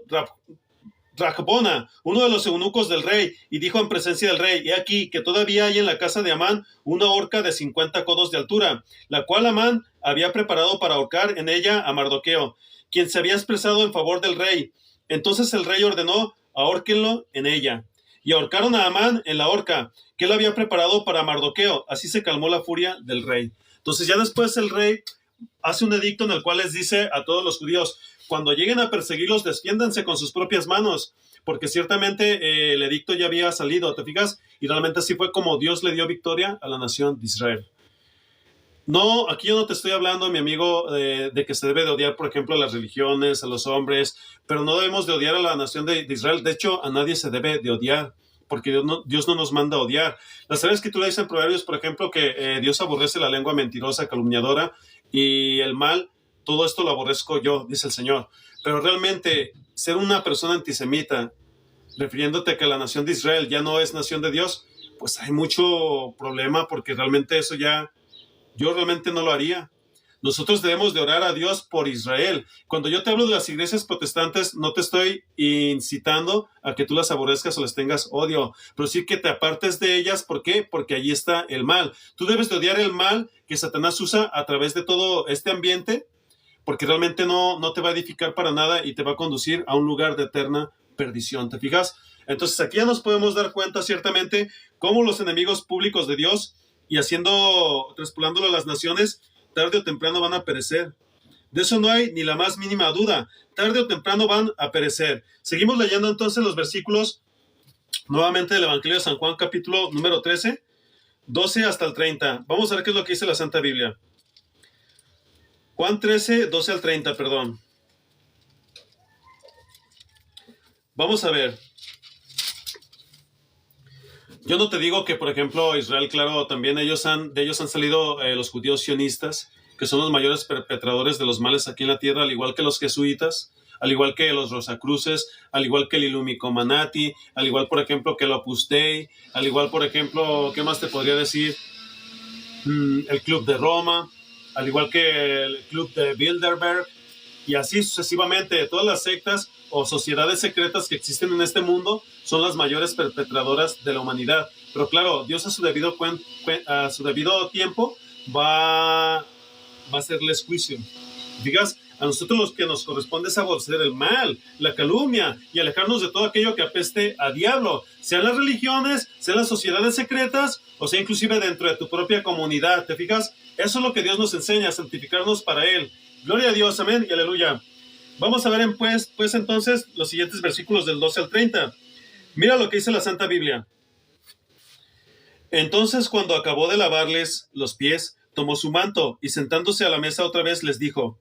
Rajbona, uno de los eunucos del rey, y dijo en presencia del rey: he aquí que todavía hay en la casa de Amán una horca de 50 codos de altura, la cual Amán había preparado para ahorcar en ella a Mardoqueo, quien se había expresado en favor del rey. Entonces el rey ordenó: ahórquenlo en ella. Y ahorcaron a Amán en la horca que él había preparado para Mardoqueo. Así se calmó la furia del rey. Entonces ya después el rey hace un edicto en el cual les dice a todos los judíos: cuando lleguen a perseguirlos, defiéndanse con sus propias manos, porque ciertamente el edicto ya había salido, ¿te fijas? Y realmente así fue como Dios le dio victoria a la nación de Israel. No, aquí yo no te estoy hablando, mi amigo, de que se debe de odiar, por ejemplo, a las religiones, a los hombres, pero no debemos de odiar a la nación de Israel. De hecho, a nadie se debe de odiar, porque Dios no nos manda a odiar. La Sagrada Escritura dice en Proverbios, por ejemplo, que Dios aborrece la lengua mentirosa, calumniadora, y el mal, todo esto lo aborrezco yo, dice el Señor. Pero realmente, ser una persona antisemita, refiriéndote a que la nación de Israel ya no es nación de Dios, pues hay mucho problema, porque realmente eso ya, yo realmente no lo haría. Nosotros debemos de orar a Dios por Israel. Cuando yo te hablo de las iglesias protestantes, no te estoy incitando a que tú las aborrezcas o les tengas odio, pero sí que te apartes de ellas. ¿Por qué? Porque allí está el mal. Tú debes de odiar el mal que Satanás usa a través de todo este ambiente, porque realmente no te va a edificar para nada y te va a conducir a un lugar de eterna perdición. ¿Te fijas? Entonces aquí ya nos podemos dar cuenta ciertamente cómo los enemigos públicos de Dios, y traspolándolo a las naciones, tarde o temprano van a perecer. De eso no hay ni la más mínima duda. Tarde o temprano van a perecer. Seguimos leyendo entonces los versículos nuevamente del Evangelio de San Juan, capítulo número 13, 12 hasta el 30. Vamos a ver qué es lo que dice la Santa Biblia. Juan 13, 12 al 30, perdón. Vamos a ver. Yo no te digo que, por ejemplo, Israel, claro, también de ellos han salido los judíos sionistas, que son los mayores perpetradores de los males aquí en la tierra, al igual que los jesuitas, al igual que los Rosacruces, al igual que el Illumicomanati, al igual, por ejemplo, que el Opus Dei, al igual, por ejemplo, ¿qué más te podría decir? El Club de Roma, al igual que el Club de Bilderberg, y así sucesivamente. Todas las sectas o sociedades secretas que existen en este mundo son las mayores perpetradoras de la humanidad. Pero claro, Dios a su debido tiempo va a hacerles juicio. Digas, a nosotros los que nos corresponde es aborrecer el mal, la calumnia y alejarnos de todo aquello que apeste a diablo, sean las religiones, sean las sociedades secretas, o sea inclusive dentro de tu propia comunidad. ¿Te fijas? Eso es lo que Dios nos enseña, a santificarnos para Él. Gloria a Dios, amén y aleluya. Vamos a ver pues entonces los siguientes versículos del 12 al 30. Mira lo que dice la Santa Biblia. Entonces, cuando acabó de lavarles los pies, tomó su manto y sentándose a la mesa otra vez les dijo: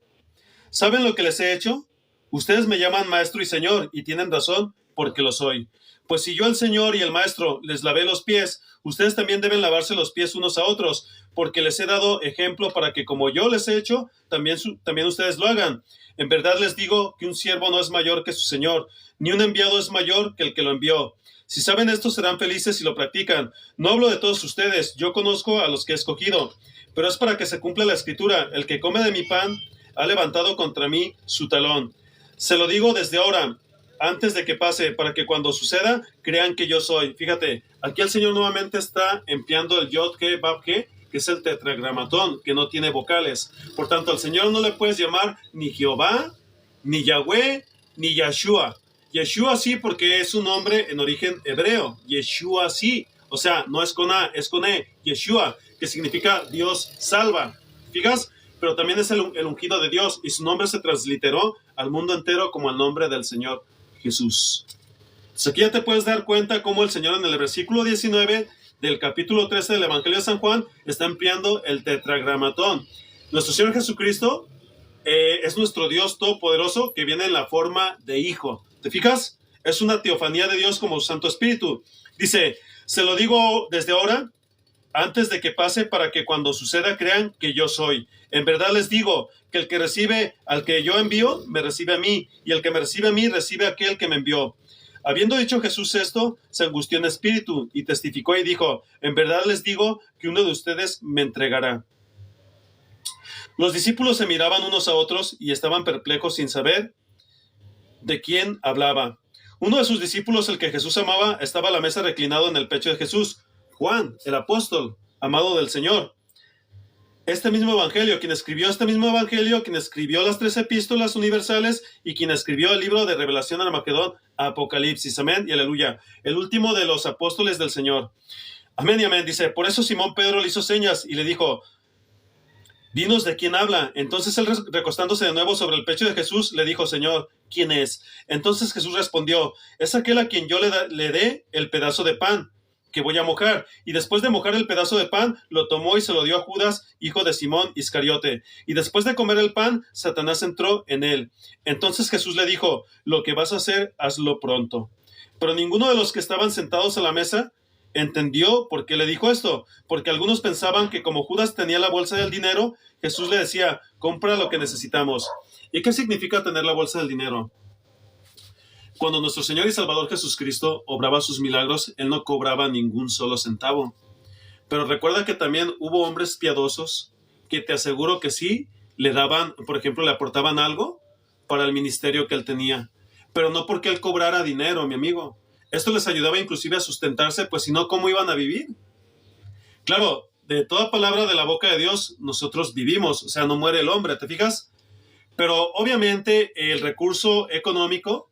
¿saben lo que les he hecho? Ustedes me llaman maestro y señor, y tienen razón, porque lo soy. Pues si yo, el Señor y el Maestro, les lavé los pies, ustedes también deben lavarse los pies unos a otros, porque les he dado ejemplo para que como yo les he hecho, también ustedes lo hagan. En verdad les digo que un siervo no es mayor que su Señor, ni un enviado es mayor que el que lo envió. Si saben esto, serán felices si lo practican. No hablo de todos ustedes, yo conozco a los que he escogido, pero es para que se cumpla la Escritura: el que come de mi pan ha levantado contra mí su talón. Se lo digo desde ahora, antes de que pase, para que cuando suceda, crean que yo soy. Fíjate, aquí el Señor nuevamente está empleando el Yod-He, Vav-He, que es el tetragramatón, que no tiene vocales. Por tanto, al Señor no le puedes llamar ni Jehová, ni Yahweh, ni Yeshua. Yeshua sí, porque es un nombre en origen hebreo. Yeshua sí, o sea, no es con A, es con E. Yeshua, que significa Dios salva. ¿Fijas? Pero también es el ungido de Dios, y su nombre se transliteró al mundo entero como el nombre del Señor Jesús. Entonces aquí ya te puedes dar cuenta cómo el Señor en el versículo 19 del capítulo 13 del Evangelio de San Juan está empleando el tetragramatón. Nuestro Señor Jesucristo es nuestro Dios todopoderoso que viene en la forma de Hijo. ¿Te fijas? Es una teofanía de Dios como Santo Espíritu. Dice: se lo digo desde ahora, antes de que pase, para que cuando suceda crean que yo soy. En verdad les digo que el que recibe al que yo envío, me recibe a mí, y el que me recibe a mí, recibe a aquel que me envió. Habiendo dicho Jesús esto, se angustió en espíritu y testificó y dijo, en verdad les digo que uno de ustedes me entregará. Los discípulos se miraban unos a otros y estaban perplejos sin saber de quién hablaba. Uno de sus discípulos, el que Jesús amaba, estaba a la mesa reclinado en el pecho de Jesús. Juan, el apóstol, amado del Señor. Este mismo evangelio, quien escribió las 3 epístolas universales y quien escribió el libro de Revelación, Armagedón, Apocalipsis, amén y aleluya, el último de los apóstoles del Señor. Amén y amén, dice, por eso Simón Pedro le hizo señas y le dijo, dinos de quién habla. Entonces él, recostándose de nuevo sobre el pecho de Jesús, le dijo, Señor, ¿quién es? Entonces Jesús respondió, es aquel a quien yo le dé el pedazo de pan que voy a mojar. Y después de mojar el pedazo de pan, lo tomó y se lo dio a Judas, hijo de Simón Iscariote. Y después de comer el pan, Satanás entró en él. Entonces Jesús le dijo, lo que vas a hacer, hazlo pronto. Pero ninguno de los que estaban sentados a la mesa entendió por qué le dijo esto, porque algunos pensaban que como Judas tenía la bolsa del dinero, Jesús le decía, compra lo que necesitamos. ¿Y qué significa tener la bolsa del dinero? Cuando nuestro Señor y Salvador Jesucristo obraba sus milagros, Él no cobraba ningún solo centavo. Pero recuerda que también hubo hombres piadosos que te aseguro que sí le daban, por ejemplo, le aportaban algo para el ministerio que Él tenía. Pero no porque Él cobrara dinero, mi amigo. Esto les ayudaba inclusive a sustentarse, pues si no, ¿cómo iban a vivir? Claro, de toda palabra de la boca de Dios nosotros vivimos, o sea, no muere el hombre, ¿te fijas? Pero obviamente el recurso económico,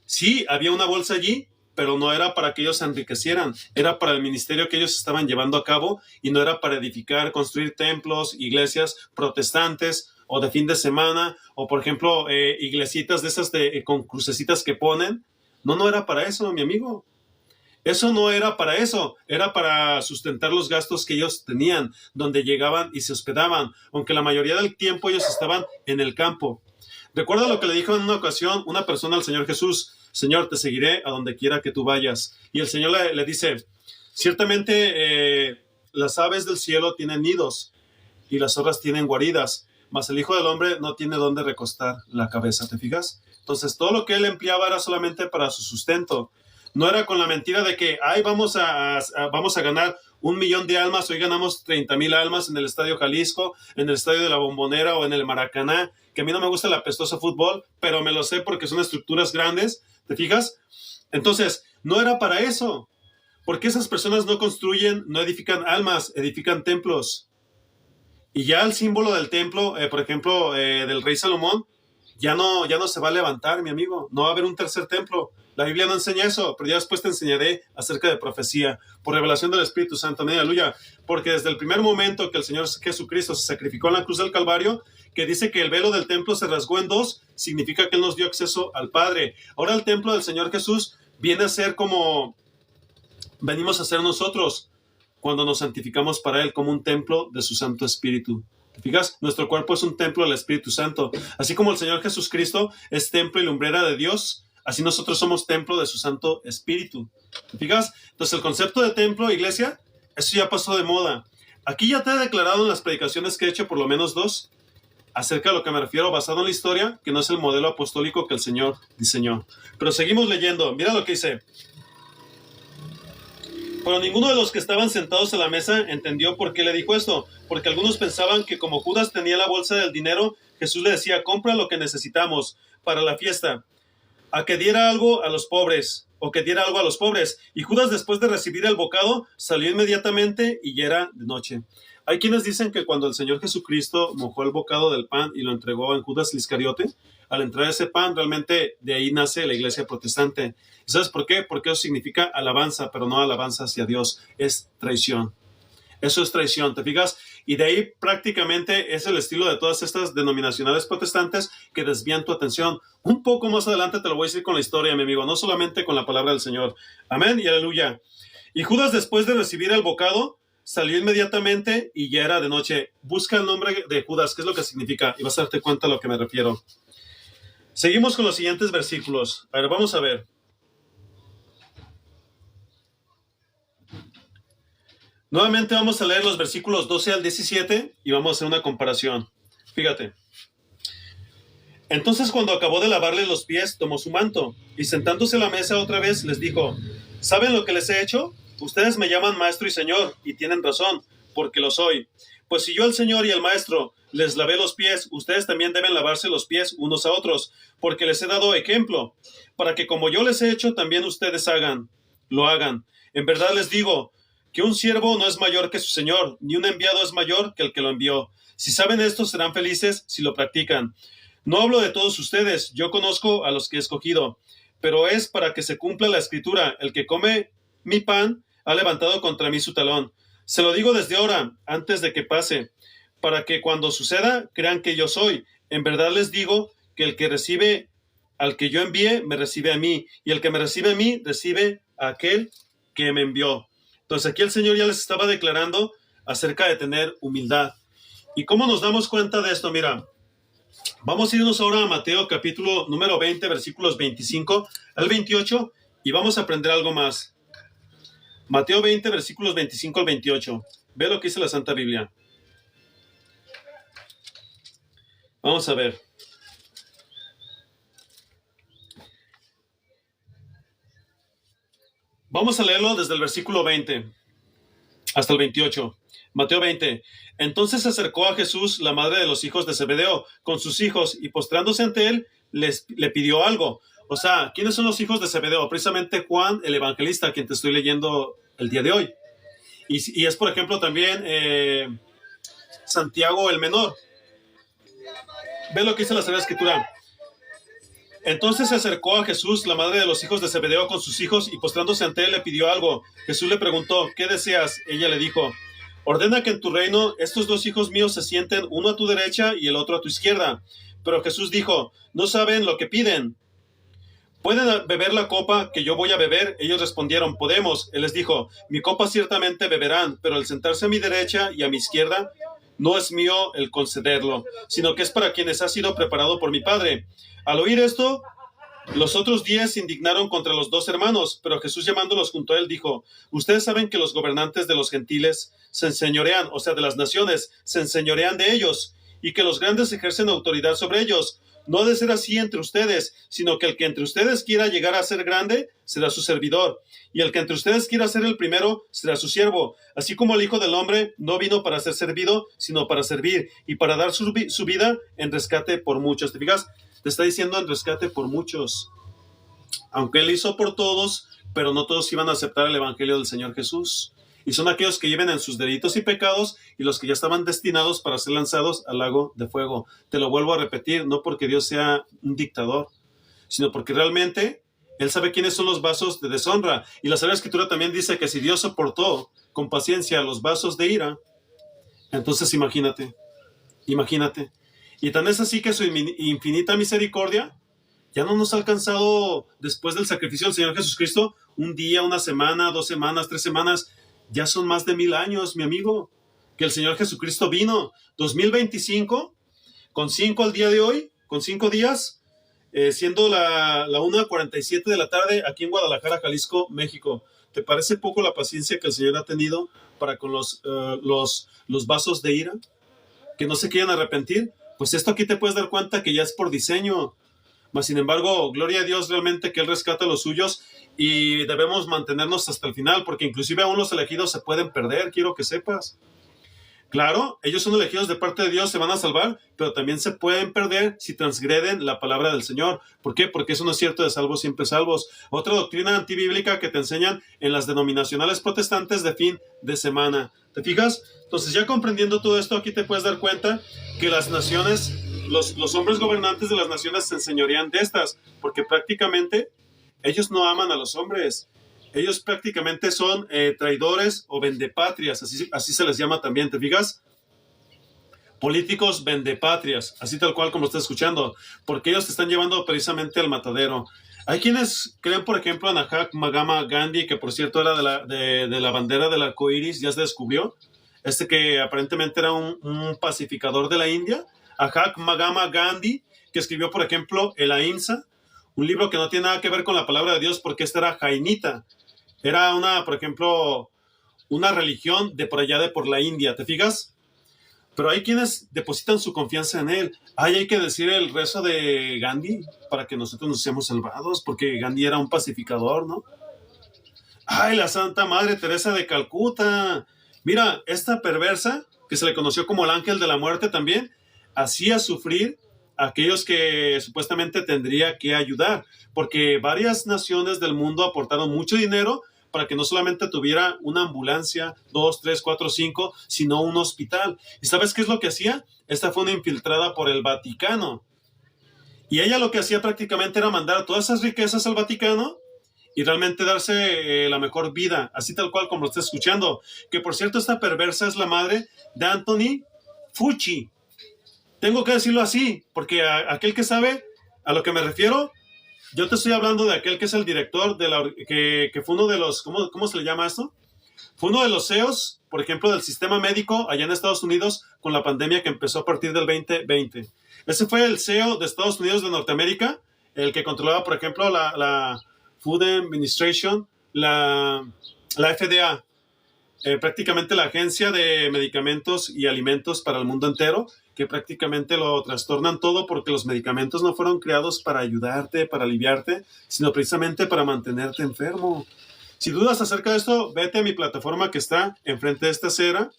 sí, había una bolsa allí, pero no era para que ellos se enriquecieran, era para el ministerio que ellos estaban llevando a cabo y no era para edificar, construir templos, iglesias protestantes o de fin de semana o, por ejemplo, iglesitas de esas con crucecitas que ponen. No era para eso, mi amigo. Eso no era para eso, era para sustentar los gastos que ellos tenían, donde llegaban y se hospedaban, aunque la mayoría del tiempo ellos estaban en el campo. Recuerda lo que le dijo en una ocasión una persona al Señor Jesús, Señor, te seguiré a donde quiera que tú vayas. Y el Señor le dice, ciertamente las aves del cielo tienen nidos y las zorras tienen guaridas, mas el Hijo del Hombre no tiene dónde recostar la cabeza, ¿te fijas? Entonces todo lo que él empleaba era solamente para su sustento. No era con la mentira de que, ay, vamos a ganar 1,000,000 de almas, hoy ganamos 30,000 almas en el Estadio Jalisco, en el Estadio de la Bombonera o en el Maracaná, que a mí no me gusta el apestoso fútbol, pero me lo sé porque son estructuras grandes, ¿te fijas? Entonces, no era para eso, porque esas personas no construyen, no edifican almas, edifican templos. Y ya el símbolo del templo, por ejemplo, del rey Salomón, ya no se va a levantar, mi amigo, no va a haber un tercer templo. La Biblia no enseña eso, pero ya después te enseñaré acerca de profecía, por revelación del Espíritu Santo, amén, aleluya, porque desde el primer momento que el Señor Jesucristo se sacrificó en la cruz del Calvario, que dice que el velo del templo se rasgó en dos, significa que Él nos dio acceso al Padre. Ahora el templo del Señor Jesús viene a ser como venimos a ser nosotros cuando nos santificamos para Él, como un templo de su Santo Espíritu. ¿Te fijas? Nuestro cuerpo es un templo del Espíritu Santo. Así como el Señor Jesucristo es templo y lumbrera de Dios, así nosotros somos templo de su Santo Espíritu. ¿Te fijas? Entonces el concepto de templo, iglesia, eso ya pasó de moda. Aquí ya te he declarado en las predicaciones que he hecho por lo menos 2 acerca de lo que me refiero basado en la historia, que no es el modelo apostólico que el Señor diseñó. Pero seguimos leyendo. Mira lo que dice. Pero ninguno de los que estaban sentados a la mesa entendió por qué le dijo esto, porque algunos pensaban que como Judas tenía la bolsa del dinero, Jesús le decía, compra lo que necesitamos para la fiesta, a que diera algo a los pobres, o que diera algo a los pobres. Y Judas, después de recibir el bocado, salió inmediatamente y ya era de noche. Hay quienes dicen que cuando el Señor Jesucristo mojó el bocado del pan y lo entregó en Judas Iscariote, al entrar ese pan, realmente de ahí nace la iglesia protestante. ¿Y sabes por qué? Porque eso significa alabanza, pero no alabanza hacia Dios, es traición. Eso es traición, ¿te fijas? Y de ahí prácticamente es el estilo de todas estas denominacionales protestantes que desvían tu atención. Un poco más adelante te lo voy a decir con la historia, mi amigo, no solamente con la palabra del Señor. Amén y aleluya. Y Judas, después de recibir el bocado, salió inmediatamente y ya era de noche. Busca el nombre de Judas, ¿qué es lo que significa? Y vas a darte cuenta a lo que me refiero. Seguimos con los siguientes versículos. A ver, vamos a ver. Nuevamente vamos a leer los versículos 12 al 17 y vamos a hacer una comparación. Fíjate. Entonces, cuando acabó de lavarle los pies, tomó su manto y sentándose a la mesa otra vez les dijo: ¿Saben lo que les he hecho? Ustedes me llaman maestro y señor, y tienen razón, porque lo soy. Pues si yo al Señor y al maestro les lavé los pies, ustedes también deben lavarse los pies unos a otros, porque les he dado ejemplo, para que como yo les he hecho, también ustedes lo hagan. En verdad les digo que un siervo no es mayor que su Señor, ni un enviado es mayor que el que lo envió. Si saben esto, serán felices si lo practican. No hablo de todos ustedes, yo conozco a los que he escogido, pero es para que se cumpla la escritura: el que come mi pan ha levantado contra mí su talón. Se lo digo desde ahora, antes de que pase, para que cuando suceda crean que yo soy. En verdad les digo que el que recibe al que yo envié, me recibe a mí, y el que me recibe a mí, recibe a aquel que me envió. Entonces aquí el Señor ya les estaba declarando acerca de tener humildad. ¿Y cómo nos damos cuenta de esto? Mira, vamos a irnos ahora a Mateo capítulo número 20, versículos 25 al 28, y vamos a aprender algo más. Mateo 20, versículos 25 al 28. Ve lo que dice la Santa Biblia. Vamos a ver. Vamos a leerlo desde el versículo 20 hasta el 28. Mateo 20. Entonces se acercó a Jesús la madre de los hijos de Zebedeo con sus hijos, y postrándose ante él, le pidió algo. O sea, ¿quiénes son los hijos de Zebedeo? Precisamente Juan, el evangelista, a quien te estoy leyendo el día de hoy. Y es, por ejemplo, también Santiago el menor. Ve lo que dice la Sagrada Escritura. Entonces se acercó a Jesús la madre de los hijos de Zebedeo con sus hijos, y postrándose ante él le pidió algo. Jesús le preguntó: ¿qué deseas? Ella le dijo: ordena que en tu reino estos dos hijos míos se sienten, uno a tu derecha y el otro a tu izquierda. Pero Jesús dijo: no saben lo que piden. ¿Pueden beber la copa que yo voy a beber? Ellos respondieron: podemos. Él les dijo: mi copa ciertamente beberán, pero el sentarse a mi derecha y a mi izquierda no es mío el concederlo, sino que es para quienes ha sido preparado por mi Padre. Al oír esto, los otros 10 se indignaron contra los dos hermanos, pero Jesús, llamándolos junto a él, dijo: ustedes saben que los gobernantes de los gentiles se enseñorean, o sea, de las naciones, se enseñorean de ellos, y que los grandes ejercen autoridad sobre ellos. No ha de ser así entre ustedes, sino que el que entre ustedes quiera llegar a ser grande, será su servidor, y el que entre ustedes quiera ser el primero, será su siervo. Así como el Hijo del Hombre no vino para ser servido, sino para servir, y para dar su vida en rescate por muchos. ¿Te fijas? Te está diciendo en rescate por muchos. Aunque Él hizo por todos, pero no todos iban a aceptar el Evangelio del Señor Jesús. Y son aquellos que viven en sus delitos y pecados, y los que ya estaban destinados para ser lanzados al lago de fuego. Te lo vuelvo a repetir, no porque Dios sea un dictador, sino porque realmente Él sabe quiénes son los vasos de deshonra. Y la Sagrada Escritura también dice que si Dios soportó con paciencia los vasos de ira, entonces imagínate. Y tan es así que su infinita misericordia ya no nos ha alcanzado después del sacrificio del Señor Jesucristo un día, una semana, 2 semanas, 3 semanas. Ya son más de 1000 años, mi amigo, que el Señor Jesucristo vino. 2025, con 5 al día de hoy, con 5 días, siendo la 1:47 de la tarde aquí en Guadalajara, Jalisco, México. ¿Te parece poco la paciencia que el Señor ha tenido para con los vasos de ira que no se quieren arrepentir? Pues esto aquí te puedes dar cuenta que ya es por diseño. Mas, sin embargo, gloria a Dios realmente que Él rescata a los suyos, y debemos mantenernos hasta el final, porque inclusive aún los elegidos se pueden perder, quiero que sepas. Claro, ellos son elegidos de parte de Dios, se van a salvar, pero también se pueden perder si transgreden la palabra del Señor. ¿Por qué? Porque eso no es cierto de salvos siempre salvos. Otra doctrina antibíblica que te enseñan en las denominacionales protestantes de fin de semana. ¿Te fijas? Entonces, ya comprendiendo todo esto, aquí te puedes dar cuenta que las naciones, los hombres gobernantes de las naciones se enseñorean de estas, porque prácticamente ellos no aman a los hombres. Ellos prácticamente son traidores o vendepatrias, así se les llama también, ¿te fijas? Políticos vendepatrias, así tal cual como estás escuchando, porque ellos te están llevando precisamente al matadero. Hay quienes creen, por ejemplo, en Mahatma Gandhi, que por cierto era de la bandera del arco iris, ya se descubrió, que aparentemente era un pacificador de la India. Mahatma Gandhi, que escribió, por ejemplo, el Ahimsa, un libro que no tiene nada que ver con la palabra de Dios, porque esta era jainita. Era por ejemplo, una religión de por allá de por la India, ¿te fijas? Pero hay quienes depositan su confianza en él. Ay, hay que decir el rezo de Gandhi para que nosotros nos seamos salvados, porque Gandhi era un pacificador, ¿no? Ay, la Santa Madre Teresa de Calcuta. Mira, esta perversa, que se le conoció como el ángel de la muerte también, hacía sufrir a aquellos que supuestamente tendría que ayudar, porque varias naciones del mundo aportaron mucho dinero para que no solamente tuviera una ambulancia, 2, 3, 4, 5, sino un hospital. ¿Y sabes qué es lo que hacía? Esta fue una infiltrada por el Vaticano. Y ella lo que hacía prácticamente era mandar todas esas riquezas al Vaticano y realmente darse la mejor vida, así tal cual como lo está escuchando. Que por cierto, esta perversa es la madre de Anthony Fauci. Tengo que decirlo así, porque aquel que sabe a lo que me refiero, yo te estoy hablando de aquel que es el director de que fue uno de los, ¿cómo se le llama esto? Fue uno de los CEOs, por ejemplo, del sistema médico allá en Estados Unidos con la pandemia que empezó a partir del 2020. Ese fue el CEO de Estados Unidos de Norteamérica, el que controlaba, por ejemplo, la Food Administration, la FDA, prácticamente la agencia de medicamentos y alimentos para el mundo entero, que prácticamente lo trastornan todo porque los medicamentos no fueron creados para ayudarte, para aliviarte, sino precisamente para mantenerte enfermo. Si dudas acerca de esto, vete a mi plataforma que está enfrente de esta acera,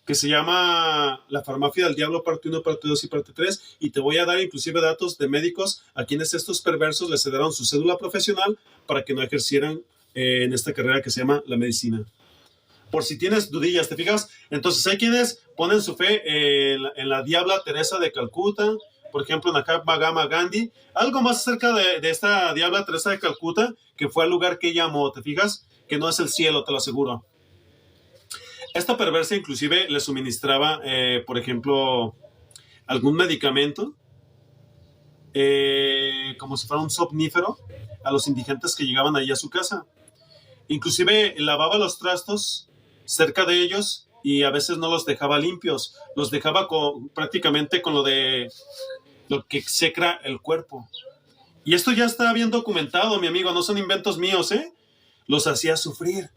que se llama La Farmacia del Diablo, parte 1, parte 2 y parte 3, y te voy a dar inclusive datos de médicos a quienes estos perversos les cedieron su cédula profesional para que no ejercieran en esta carrera que se llama la medicina. Por si tienes dudillas, ¿te fijas? Entonces hay quienes ponen su fe en la diabla Teresa de Calcuta, por ejemplo, en Mahatma Gandhi. Algo más acerca de esta diabla Teresa de Calcuta, que fue al lugar que ella amó, ¿te fijas? Que no es el cielo, te lo aseguro. Esta perversa inclusive le suministraba, por ejemplo, algún medicamento, como si fuera un somnífero, a los indigentes que llegaban ahí a su casa. Inclusive lavaba los trastos cerca de ellos y a veces no los dejaba limpios, los dejaba prácticamente con lo que seca el cuerpo. Y esto ya está bien documentado, mi amigo, no son inventos míos, ¿eh? Los hacía sufrir.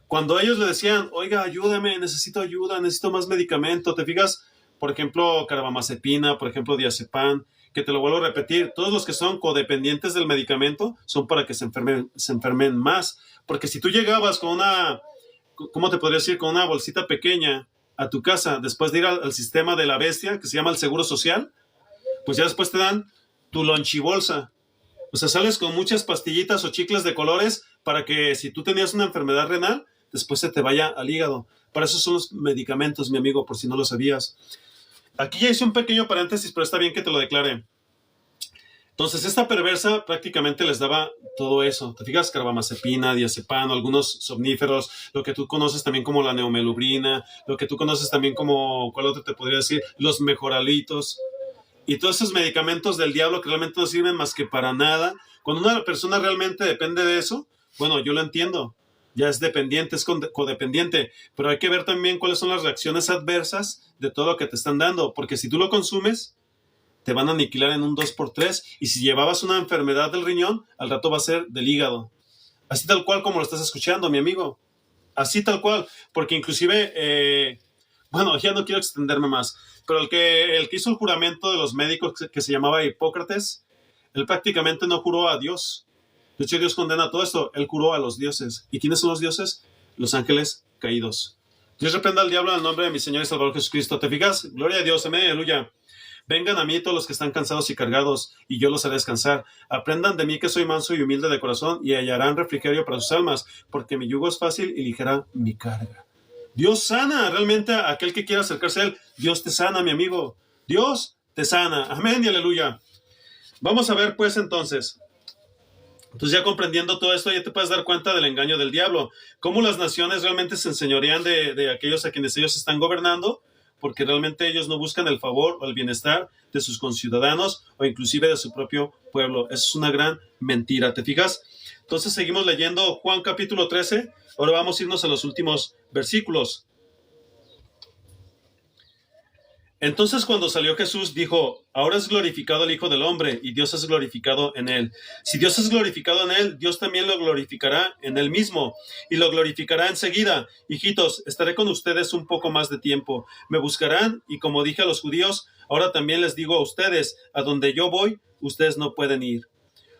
Cuando ellos le decían, oiga, ayúdame, necesito ayuda, necesito más medicamento, ¿te fijas? Por ejemplo, carbamazepina, por ejemplo, diazepam, que te lo vuelvo a repetir, todos los que son codependientes del medicamento son para que se enfermen más. Porque si tú llegabas con una, ¿cómo te podría decir? Con una bolsita pequeña a tu casa, después de ir al sistema de la bestia, que se llama el Seguro Social, pues ya después te dan tu lonchibolsa. O sea, sales con muchas pastillitas o chicles de colores para que si tú tenías una enfermedad renal, después se te vaya al hígado. Para eso son los medicamentos, mi amigo, por si no lo sabías. Aquí ya hice un pequeño paréntesis, pero está bien que te lo declare. Entonces, esta perversa prácticamente les daba todo eso. ¿Te fijas? Carbamazepina, diazepam, algunos somníferos, lo que tú conoces también como la neomelubrina, lo que tú conoces también como, ¿cuál otro te podría decir? Los mejoralitos. Y todos esos medicamentos del diablo que realmente no sirven más que para nada. Cuando una persona realmente depende de eso, bueno, yo lo entiendo. Ya es dependiente, es codependiente. Pero hay que ver también cuáles son las reacciones adversas de todo lo que te están dando. Porque si tú lo consumes, te van a aniquilar en un 2x3. Y si llevabas una enfermedad del riñón, al rato va a ser del hígado. Así tal cual como lo estás escuchando, mi amigo. Así tal cual. Porque inclusive, bueno, ya no quiero extenderme más. Pero el que hizo el juramento de los médicos, que se llamaba Hipócrates, él prácticamente no juró a Dios. De hecho, Dios condena todo esto. Él juró a los dioses. ¿Y quiénes son los dioses? Los ángeles caídos. Dios reprenda al diablo en el nombre de mi Señor y Salvador Jesucristo. ¿Te fijas? Gloria a Dios. Amén. Aleluya. Vengan a mí todos los que están cansados y cargados, y yo los haré descansar. Aprendan de mí que soy manso y humilde de corazón, y hallarán refrigerio para sus almas, porque mi yugo es fácil y ligera mi carga. Dios sana realmente a aquel que quiera acercarse a Él. Dios te sana, mi amigo. Dios te sana. Amén y aleluya. Vamos a ver pues entonces. Entonces ya comprendiendo todo esto, ya te puedes dar cuenta del engaño del diablo. Cómo las naciones realmente se enseñorean de aquellos a quienes ellos están gobernando, porque realmente ellos no buscan el favor o el bienestar de sus conciudadanos o inclusive de su propio pueblo. Eso es una gran mentira, ¿te fijas? Entonces seguimos leyendo Juan capítulo 13. Ahora vamos a irnos a los últimos versículos. Entonces cuando salió Jesús, dijo, ahora es glorificado el Hijo del Hombre, y Dios es glorificado en él. Si Dios es glorificado en él, Dios también lo glorificará en él mismo, y lo glorificará enseguida. Hijitos, estaré con ustedes un poco más de tiempo. Me buscarán, y como dije a los judíos, ahora también les digo a ustedes, a donde yo voy, ustedes no pueden ir.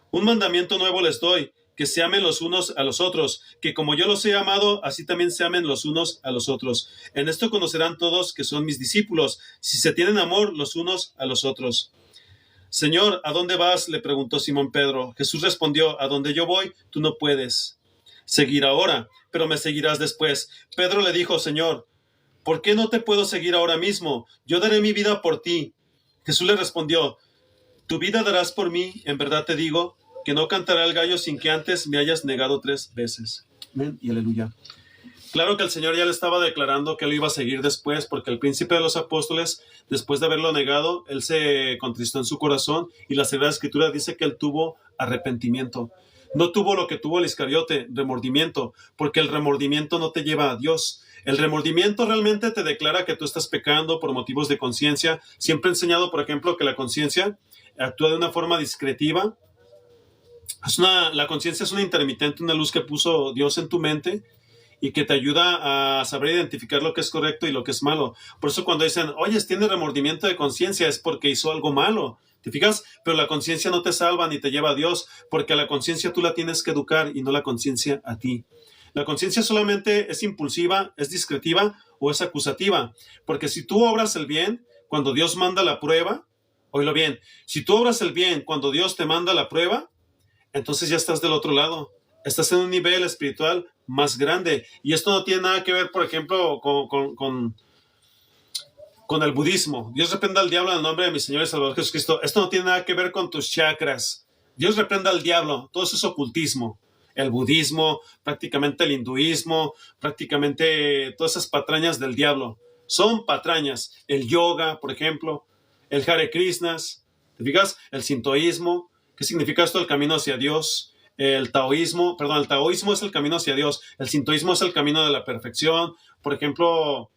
Un mandamiento nuevo les doy, que se amen los unos a los otros, que como yo los he amado, así también se amen los unos a los otros. En esto conocerán todos que son mis discípulos, si se tienen amor los unos a los otros. Señor, ¿a dónde vas?, le preguntó Simón Pedro. Jesús respondió, a donde yo voy, tú no puedes seguir ahora, pero me seguirás después. Pedro le dijo, Señor, ¿por qué no te puedo seguir ahora mismo? Yo daré mi vida por ti. Jesús le respondió, tu vida darás por mí, en verdad te digo, que no cantará el gallo sin que antes me hayas negado 3 veces. Amén y aleluya. Claro que el Señor ya le estaba declarando que él iba a seguir después, porque el príncipe de los apóstoles, después de haberlo negado, él se contristó en su corazón, y la Sagrada Escritura dice que él tuvo arrepentimiento. No tuvo lo que tuvo el Iscariote, remordimiento, porque el remordimiento no te lleva a Dios. El remordimiento realmente te declara que tú estás pecando por motivos de conciencia. Siempre he enseñado, por ejemplo, que la conciencia actúa de una forma discretiva. La conciencia es una intermitente, una luz que puso Dios en tu mente y que te ayuda a saber identificar lo que es correcto y lo que es malo. Por eso cuando dicen, oye, tiene remordimiento de conciencia, es porque hizo algo malo. ¿Te fijas? Pero la conciencia no te salva ni te lleva a Dios, porque a la conciencia tú la tienes que educar y no la conciencia a ti. La conciencia solamente es impulsiva, es discretiva o es acusativa, porque si tú obras el bien, cuando Dios manda la prueba, oílo bien, si tú obras el bien cuando Dios te manda la prueba, entonces ya estás del otro lado. Estás en un nivel espiritual más grande. Y esto no tiene nada que ver, por ejemplo, con el budismo. Dios reprenda al diablo en el nombre de mi Señor y Salvador Jesucristo. Esto no tiene nada que ver con tus chakras. Dios reprenda al diablo. Todo eso es ocultismo. El budismo, prácticamente el hinduismo, prácticamente todas esas patrañas del diablo. Son patrañas. El yoga, por ejemplo, el Hare Krishnas. ¿Te fijas? El sintoísmo. ¿Qué significa esto? El camino hacia Dios. El taoísmo es el camino hacia Dios. El sintoísmo es el camino de la perfección. Por ejemplo,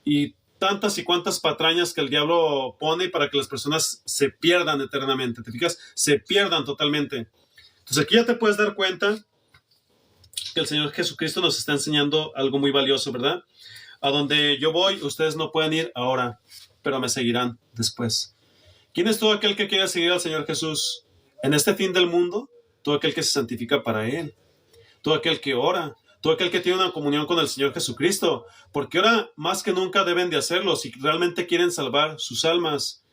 y tantas y cuantas patrañas que el diablo pone para que las personas se pierdan eternamente. ¿Te fijas? Se pierdan totalmente. Entonces aquí ya te puedes dar cuenta que el Señor Jesucristo nos está enseñando algo muy valioso, ¿verdad? A donde yo voy, ustedes no pueden ir ahora, pero me seguirán después. ¿Quién es todo aquel que quiere seguir al Señor Jesús en este fin del mundo? Todo aquel que se santifica para Él, todo aquel que ora, todo aquel que tiene una comunión con el Señor Jesucristo, porque ahora más que nunca deben de hacerlo si realmente quieren salvar sus almas.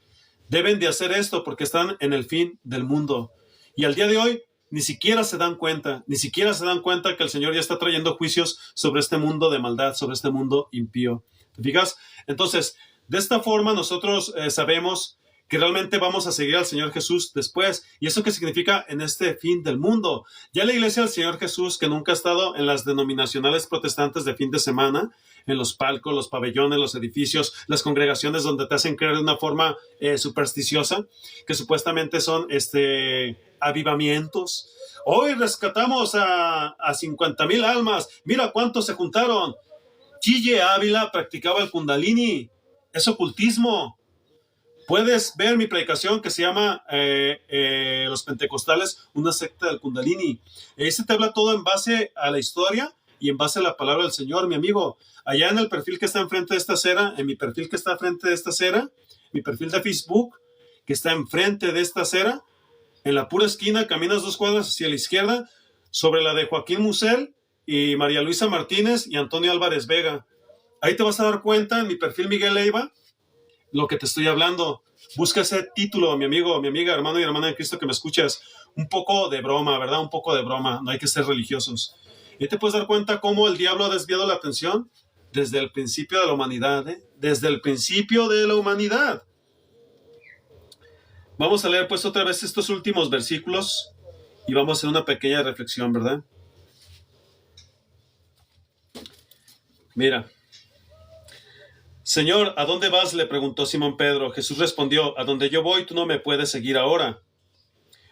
Deben de hacer esto porque están en el fin del mundo. Y al día de hoy ni siquiera se dan cuenta que el Señor ya está trayendo juicios sobre este mundo de maldad, sobre este mundo impío. ¿Te fijas? Entonces, de esta forma nosotros sabemos que realmente vamos a seguir al Señor Jesús después. ¿Y eso qué significa en este fin del mundo? Ya la iglesia del Señor Jesús, que nunca ha estado en las denominacionales protestantes de fin de semana, en los palcos, los pabellones, los edificios, las congregaciones donde te hacen creer de una forma supersticiosa, que supuestamente son avivamientos. Hoy rescatamos a 50,000 almas. Mira cuántos se juntaron. Chille Ávila practicaba el Kundalini. Es ocultismo. Puedes ver mi predicación que se llama Los Pentecostales, una secta del Kundalini. Ahí se te habla todo en base a la historia y en base a la palabra del Señor, mi amigo. Allá en el perfil que está enfrente de esta acera, en mi perfil que está enfrente de esta acera, mi perfil de Facebook que está enfrente de esta acera, en la pura esquina, caminas 2 cuadras hacia la izquierda, sobre la de Joaquín Musel y María Luisa Martínez y Antonio Álvarez Vega. Ahí te vas a dar cuenta en mi perfil Miguel Leiva lo que te estoy hablando. Busca ese título, mi amigo, mi amiga, hermano y hermana de Cristo que me escuchas. Un poco de broma, ¿verdad? Un poco de broma. No hay que ser religiosos. Y te puedes dar cuenta cómo el diablo ha desviado la atención desde el principio de la humanidad, ¿eh? Desde el principio de la humanidad. Vamos a leer pues otra vez estos últimos versículos y vamos a hacer una pequeña reflexión, ¿verdad? Mira. Señor, ¿a dónde vas?, le preguntó Simón Pedro. Jesús respondió, a donde yo voy tú no me puedes seguir ahora,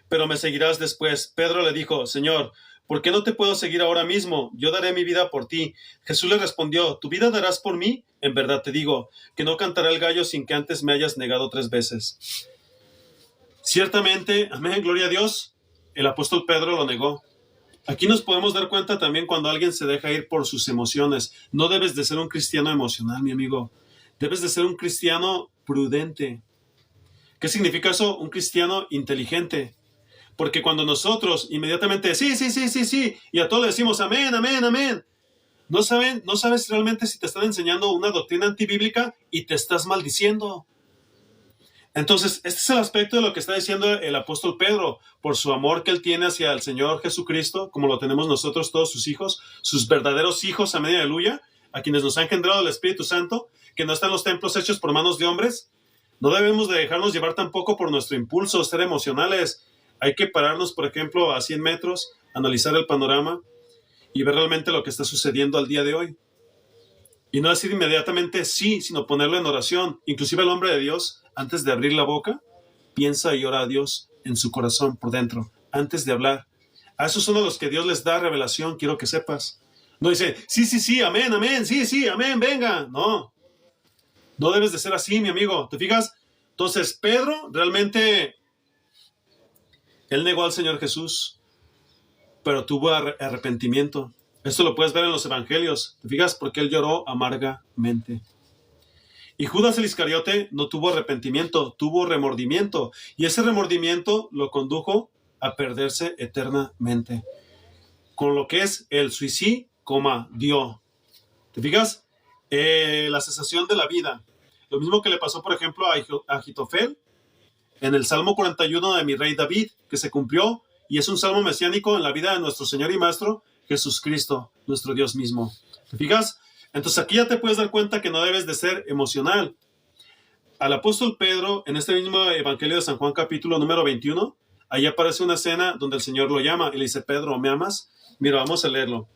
pero me seguirás después. Pedro le dijo, Señor, ¿por qué no te puedo seguir ahora mismo? Yo daré mi vida por ti. Jesús le respondió, ¿tu vida darás por mí? En verdad te digo, que no cantará el gallo sin que antes me hayas negado 3 veces. Ciertamente, amén, gloria a Dios, el apóstol Pedro lo negó. Aquí nos podemos dar cuenta también cuando alguien se deja ir por sus emociones. No debes de ser un cristiano emocional, mi amigo. Debes de ser un cristiano prudente. ¿Qué significa eso? Un cristiano inteligente. Porque cuando nosotros inmediatamente, sí, y a todos le decimos amén, amén, amén, no sabes realmente si te están enseñando una doctrina antibíblica y te estás maldiciendo. Entonces, este es el aspecto de lo que está diciendo el apóstol Pedro, por su amor que él tiene hacia el Señor Jesucristo, como lo tenemos nosotros todos sus hijos, sus verdaderos hijos, amén, aleluya, a quienes nos ha engendrado el Espíritu Santo, que no están los templos hechos por manos de hombres. No debemos de dejarnos llevar tampoco por nuestro impulso, ser emocionales. Hay que pararnos, por ejemplo, a 100 metros, analizar el panorama y ver realmente lo que está sucediendo al día de hoy. Y no decir inmediatamente sí, sino ponerlo en oración. Inclusive el hombre de Dios, antes de abrir la boca, piensa y ora a Dios en su corazón por dentro, antes de hablar. A esos son a los que Dios les da revelación, quiero que sepas. No dice, sí, amén, amén, sí, amén, venga. No debes de ser así, mi amigo. ¿Te fijas? Entonces, Pedro realmente, él negó al Señor Jesús, pero tuvo arrepentimiento. Esto lo puedes ver en los evangelios. ¿Te fijas? Porque él lloró amargamente. Y Judas el Iscariote no tuvo arrepentimiento, tuvo remordimiento. Y ese remordimiento lo condujo a perderse eternamente. Con lo que es el suicidio, dio. ¿Te fijas? La cesación de la vida. Lo mismo que le pasó, por ejemplo, a Ahitofel en el Salmo 41 de mi rey David, que se cumplió, y es un salmo mesiánico en la vida de nuestro Señor y Maestro, Jesucristo, nuestro Dios mismo. ¿Te fijas? Entonces aquí ya te puedes dar cuenta que no debes de ser emocional. Al apóstol Pedro, en este mismo Evangelio de San Juan, capítulo número 21, ahí aparece una escena donde el Señor lo llama y le dice, Pedro, ¿me amas? Mira, vamos a leerlo.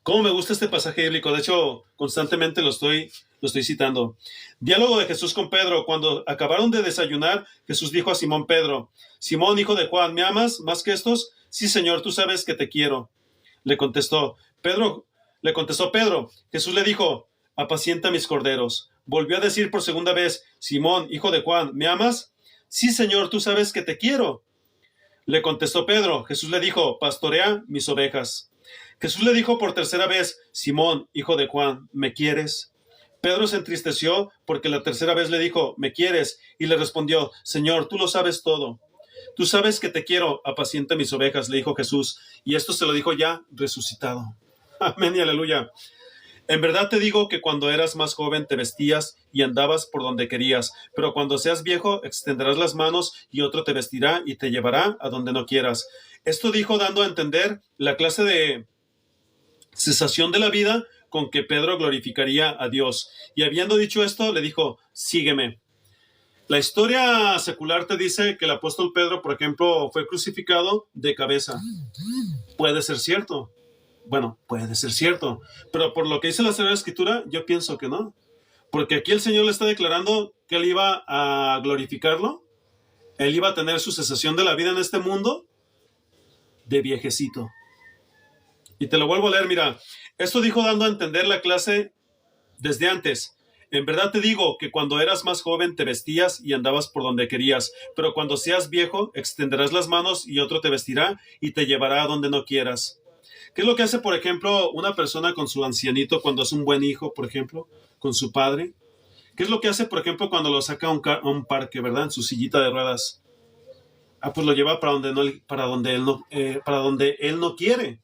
¿Cómo me gusta este pasaje bíblico? De hecho, constantemente lo estoy citando. Diálogo de Jesús con Pedro. Cuando acabaron de desayunar, Jesús dijo a Simón Pedro, Simón, hijo de Juan, ¿me amas más que estos? Sí, Señor, tú sabes que te quiero. Le contestó Pedro. Jesús le dijo, apacienta mis corderos. Volvió a decir por segunda vez, Simón, hijo de Juan, ¿me amas? Sí, Señor, tú sabes que te quiero. Le contestó Pedro. Jesús le dijo, pastorea mis ovejas. Jesús le dijo por tercera vez, Simón, hijo de Juan, ¿me quieres? Pedro se entristeció porque la tercera vez le dijo, ¿me quieres? Y le respondió, Señor, tú lo sabes todo. Tú sabes que te quiero, apacienta mis ovejas, le dijo Jesús. Y esto se lo dijo ya resucitado. Amén y aleluya. En verdad te digo que cuando eras más joven te vestías y andabas por donde querías, pero cuando seas viejo extenderás las manos y otro te vestirá y te llevará a donde no quieras. Esto dijo dando a entender la clase de cesación de la vida con que Pedro glorificaría a Dios. Y habiendo dicho esto, le dijo, sígueme. La historia secular te dice que el apóstol Pedro, por ejemplo, fue crucificado de cabeza. Puede ser cierto. Bueno, puede ser cierto. Pero por lo que dice la Sagrada Escritura, yo pienso que no. Porque aquí el Señor le está declarando que él iba a glorificarlo. Él iba a tener su cesación de la vida en este mundo de viejecito. Y te lo vuelvo a leer, mira. Esto dijo dando a entender la clase desde antes. En verdad te digo que cuando eras más joven te vestías y andabas por donde querías, pero cuando seas viejo extenderás las manos y otro te vestirá y te llevará a donde no quieras. ¿Qué es lo que hace, por ejemplo, una persona con su ancianito cuando es un buen hijo, por ejemplo, con su padre? ¿Qué es lo que hace, por ejemplo, cuando lo saca a un parque, ¿verdad? En su sillita de ruedas. Pues lo lleva para donde él no quiere.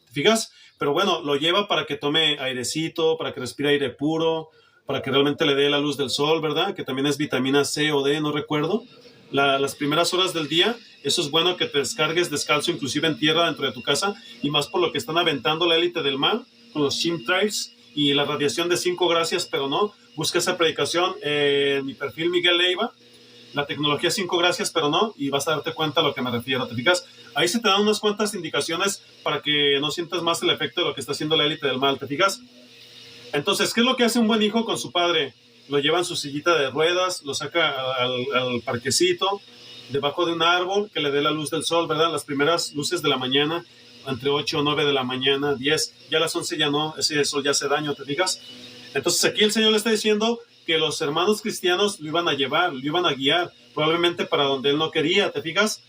¿Te fijas? Pero bueno, lo lleva para que tome airecito, para que respire aire puro, para que realmente le dé la luz del sol, ¿verdad? Que también es vitamina C o D, no recuerdo. Las primeras horas del día, eso es bueno que te descargues descalzo, inclusive en tierra dentro de tu casa, y más por lo que están aventando la élite del mal, con los chemtrails y la radiación de 5 gracias, pero no. Busca esa predicación en mi perfil Miguel Leiva, la tecnología 5 gracias, pero no, y vas a darte cuenta a lo que me refiero, ¿te fijas? Ahí se te dan unas cuantas indicaciones para que no sientas más el efecto de lo que está haciendo la élite del mal, ¿te fijas? Entonces, ¿qué es lo que hace un buen hijo con su padre? Lo lleva en su sillita de ruedas, lo saca al parquecito, debajo de un árbol que le dé la luz del sol, ¿verdad? Las primeras luces de la mañana, entre 8 o 9 de la mañana, 10, ya a las 11 ya no, ese sol ya hace daño, ¿te fijas? Entonces aquí el Señor le está diciendo que los hermanos cristianos lo iban a llevar, lo iban a guiar, probablemente para donde él no quería, ¿te fijas?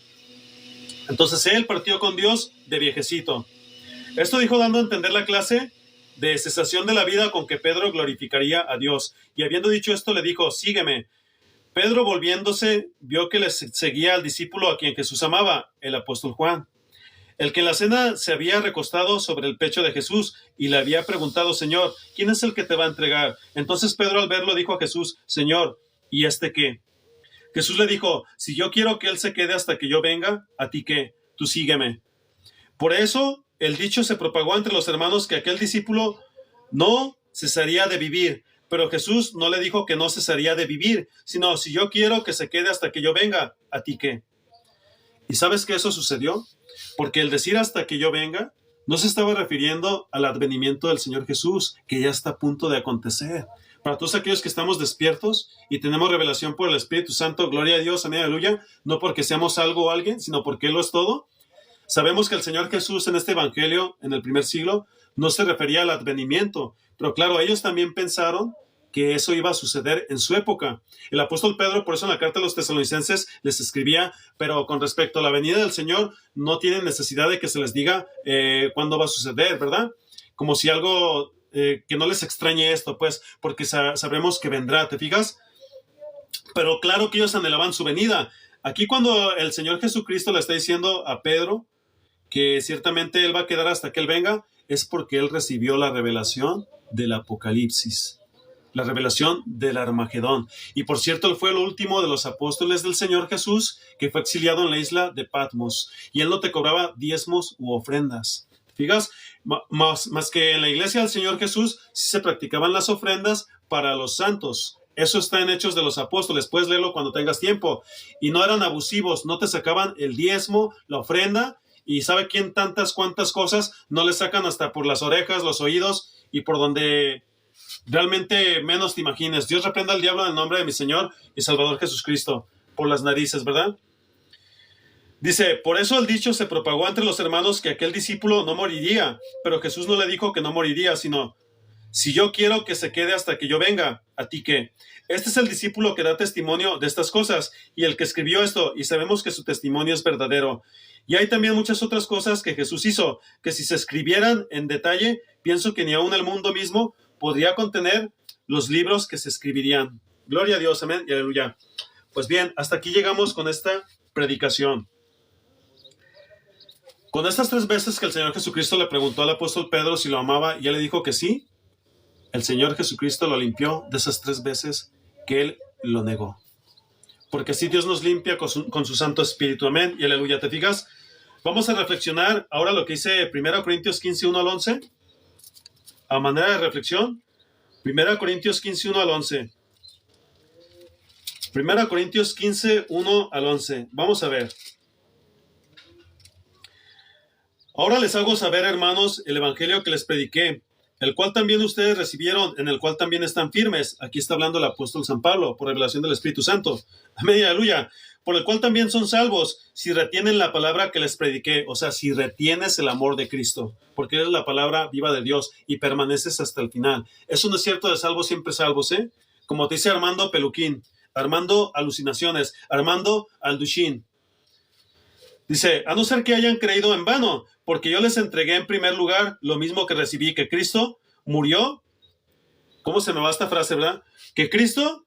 Entonces él partió con Dios de viejecito. Esto dijo dando a entender la clase de cesación de la vida con que Pedro glorificaría a Dios. Y habiendo dicho esto, le dijo, sígueme. Pedro, volviéndose, vio que le seguía al discípulo a quien Jesús amaba, el apóstol Juan, el que en la cena se había recostado sobre el pecho de Jesús y le había preguntado, Señor, ¿quién es el que te va a entregar? Entonces Pedro al verlo dijo a Jesús, Señor, ¿y este qué? Jesús le dijo, si yo quiero que él se quede hasta que yo venga, ¿a ti qué? Tú sígueme. Por eso el dicho se propagó entre los hermanos que aquel discípulo no cesaría de vivir, pero Jesús no le dijo que no cesaría de vivir, sino si yo quiero que se quede hasta que yo venga, ¿a ti qué? ¿Y sabes que eso sucedió? Porque el decir hasta que yo venga no se estaba refiriendo al advenimiento del Señor Jesús, que ya está a punto de acontecer. Para todos aquellos que estamos despiertos y tenemos revelación por el Espíritu Santo, gloria a Dios, amén, aleluya, no porque seamos algo o alguien, sino porque Él lo es todo. Sabemos que el Señor Jesús en este evangelio, en el primer siglo, no se refería al advenimiento, pero claro, ellos también pensaron que eso iba a suceder en su época. El apóstol Pedro, por eso en la carta a los tesalonicenses les escribía, pero con respecto a la venida del Señor, no tienen necesidad de que se les diga cuándo va a suceder, ¿verdad? Como si algo que no les extrañe esto, pues, porque sabremos que vendrá, ¿te fijas? Pero claro que ellos anhelaban su venida. Aquí cuando el Señor Jesucristo le está diciendo a Pedro que ciertamente él va a quedar hasta que él venga, es porque él recibió la revelación del Apocalipsis, la revelación del Armagedón. Y por cierto, él fue el último de los apóstoles del Señor Jesús que fue exiliado en la isla de Patmos. Y él no te cobraba diezmos u ofrendas. Fijas, más que en la iglesia del Señor Jesús sí se practicaban las ofrendas para los santos. Eso está en Hechos de los Apóstoles, puedes leerlo cuando tengas tiempo. Y no eran abusivos, no te sacaban el diezmo, la ofrenda, y sabe quién tantas cuantas cosas no le sacan hasta por las orejas, los oídos y por donde realmente menos te imagines. Dios reprenda al diablo en el nombre de mi Señor y Salvador Jesucristo, por las narices, ¿verdad? Dice, por eso el dicho se propagó entre los hermanos que aquel discípulo no moriría, pero Jesús no le dijo que no moriría, sino, si yo quiero que se quede hasta que yo venga, ¿a ti qué? Este es el discípulo que da testimonio de estas cosas y el que escribió esto, y sabemos que su testimonio es verdadero. Y hay también muchas otras cosas que Jesús hizo, que si se escribieran en detalle, pienso que ni aún el mundo mismo podría contener los libros que se escribirían. Gloria a Dios, amén y aleluya. Pues bien, hasta aquí llegamos con esta predicación. Con estas 3 veces que el Señor Jesucristo le preguntó al apóstol Pedro si lo amaba y él le dijo que sí, el Señor Jesucristo lo limpió de esas 3 veces que él lo negó. Porque así Dios nos limpia con su Santo Espíritu. Amén y aleluya. ¿Te fijas? Vamos a reflexionar ahora lo que dice 1 Corintios 15, 1 al 11. A manera de reflexión, 1 Corintios 15, 1 al 11. 1 Corintios 15, 1 al 11. Vamos a ver. Ahora les hago saber, hermanos, el evangelio que les prediqué, el cual también ustedes recibieron, en el cual también están firmes. Aquí está hablando el apóstol San Pablo, por revelación del Espíritu Santo. Amén y aleluya. Por el cual también son salvos, si retienen la palabra que les prediqué. O sea, si retienes el amor de Cristo, porque eres la palabra viva de Dios y permaneces hasta el final. Eso no es cierto de salvos, siempre salvos, ¿eh? Como te dice Armando Peluquín, Armando Alucinaciones, Armando Alduchin. Dice, a no ser que hayan creído en vano, porque yo les entregué en primer lugar lo mismo que recibí, que Cristo murió. ¿Cómo se me va esta frase, verdad? Que Cristo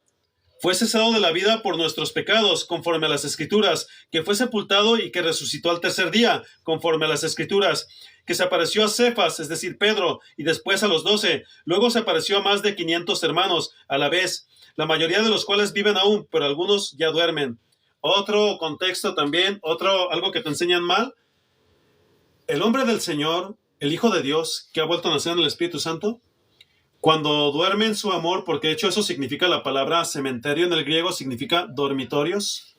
fue cesado de la vida por nuestros pecados, conforme a las Escrituras, que fue sepultado y que resucitó al tercer día, conforme a las Escrituras, que se apareció a Cefas, es decir, Pedro, y después a los 12. Luego se apareció a más de 500 hermanos a la vez, la mayoría de los cuales viven aún, pero algunos ya duermen. Otro contexto también, algo que te enseñan mal. El hombre del Señor, el Hijo de Dios, que ha vuelto a nacer en el Espíritu Santo, cuando duerme en su amor, porque de hecho eso significa la palabra cementerio en el griego, significa dormitorios,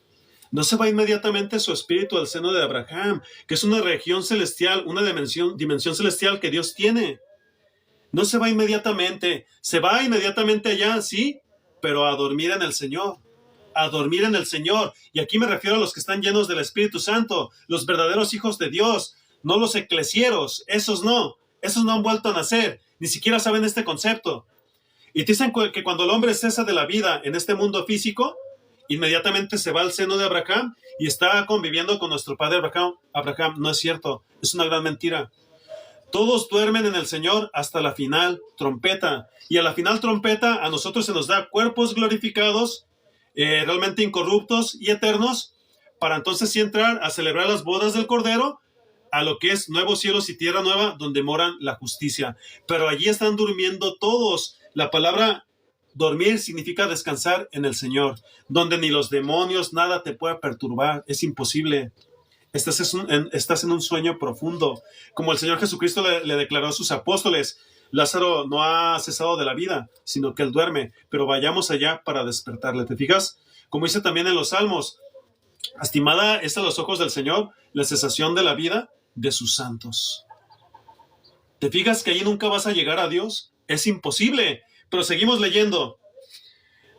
no se va inmediatamente su espíritu al seno de Abraham, que es una región celestial, una dimensión celestial que Dios tiene. No se va inmediatamente, se va inmediatamente allá, sí, pero a dormir en el Señor. a dormir en el Señor. Y aquí me refiero a los que están llenos del Espíritu Santo, los verdaderos hijos de Dios, no los eclesieros. Esos no han vuelto a nacer, ni siquiera saben este concepto. Y dicen que cuando el hombre cesa de la vida en este mundo físico, inmediatamente se va al seno de Abraham y está conviviendo con nuestro padre Abraham. No es cierto, es una gran mentira. Todos duermen en el Señor hasta la final trompeta. Y a la final trompeta a nosotros se nos da cuerpos glorificados, realmente incorruptos y eternos, para entonces sí entrar a celebrar las bodas del Cordero, a lo que es nuevos cielos y tierra nueva, donde moran la justicia. Pero allí están durmiendo todos. La palabra dormir significa descansar en el Señor, donde ni los demonios, nada te puede perturbar. Es imposible. Estás en un sueño profundo. Como el Señor Jesucristo le declaró a sus apóstoles, Lázaro no ha cesado de la vida, sino que él duerme, pero vayamos allá para despertarle. ¿Te fijas? Como dice también en los Salmos, estimada es a los ojos del Señor la cesación de la vida de sus santos. ¿Te fijas que ahí nunca vas a llegar a Dios? Es imposible. Pero seguimos leyendo.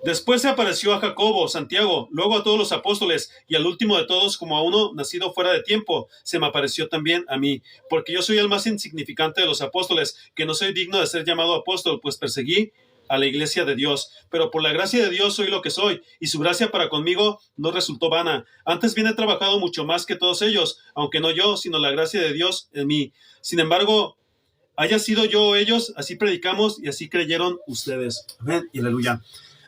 Después se apareció a Jacobo, Santiago, luego a todos los apóstoles, y al último de todos, como a uno nacido fuera de tiempo, se me apareció también a mí, porque yo soy el más insignificante de los apóstoles, que no soy digno de ser llamado apóstol, pues perseguí a la iglesia de Dios. Pero por la gracia de Dios soy lo que soy, y su gracia para conmigo no resultó vana. Antes bien he trabajado mucho más que todos ellos, aunque no yo, sino la gracia de Dios en mí. Sin embargo, haya sido yo o ellos, así predicamos y así creyeron ustedes. Amén y aleluya.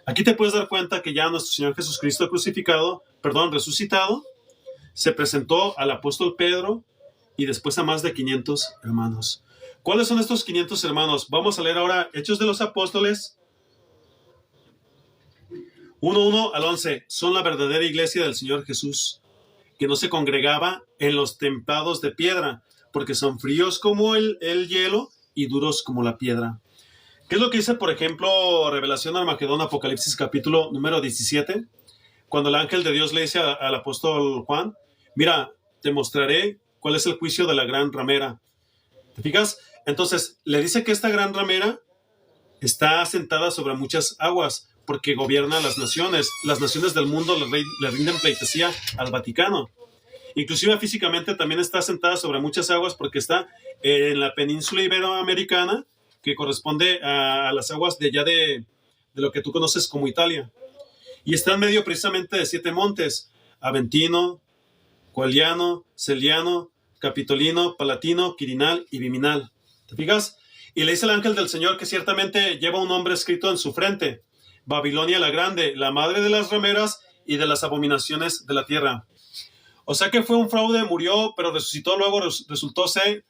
Aquí te puedes dar cuenta que ya nuestro Señor Jesucristo resucitado, se presentó al apóstol Pedro y después a más de 500 hermanos. ¿Cuáles son estos 500 hermanos? Vamos a leer ahora Hechos de los Apóstoles 1:1 al 11. Son la verdadera iglesia del Señor Jesús, que no se congregaba en los templados de piedra, porque son fríos como el hielo y duros como la piedra. ¿Qué es lo que dice, por ejemplo, Revelación Armagedón, Apocalipsis capítulo número 17? Cuando el ángel de Dios le dice al apóstol Juan, mira, te mostraré cuál es el juicio de la gran ramera. ¿Te fijas? Entonces, le dice que esta gran ramera está asentada sobre muchas aguas, porque gobierna las naciones. Las naciones del mundo le rinden pleitesía al Vaticano. Inclusive físicamente también está asentada sobre muchas aguas, porque está en la península iberoamericana, que corresponde a las aguas de allá de lo que tú conoces como Italia. Y está en medio precisamente de 7 montes: Aventino, Coeliano, Celiano, Capitolino, Palatino, Quirinal y Viminal. ¿Te fijas? Y le dice el ángel del Señor que ciertamente lleva un nombre escrito en su frente: Babilonia la Grande, la madre de las rameras y de las abominaciones de la tierra. O sea que fue un fraude, murió, pero resucitó, luego resultó ser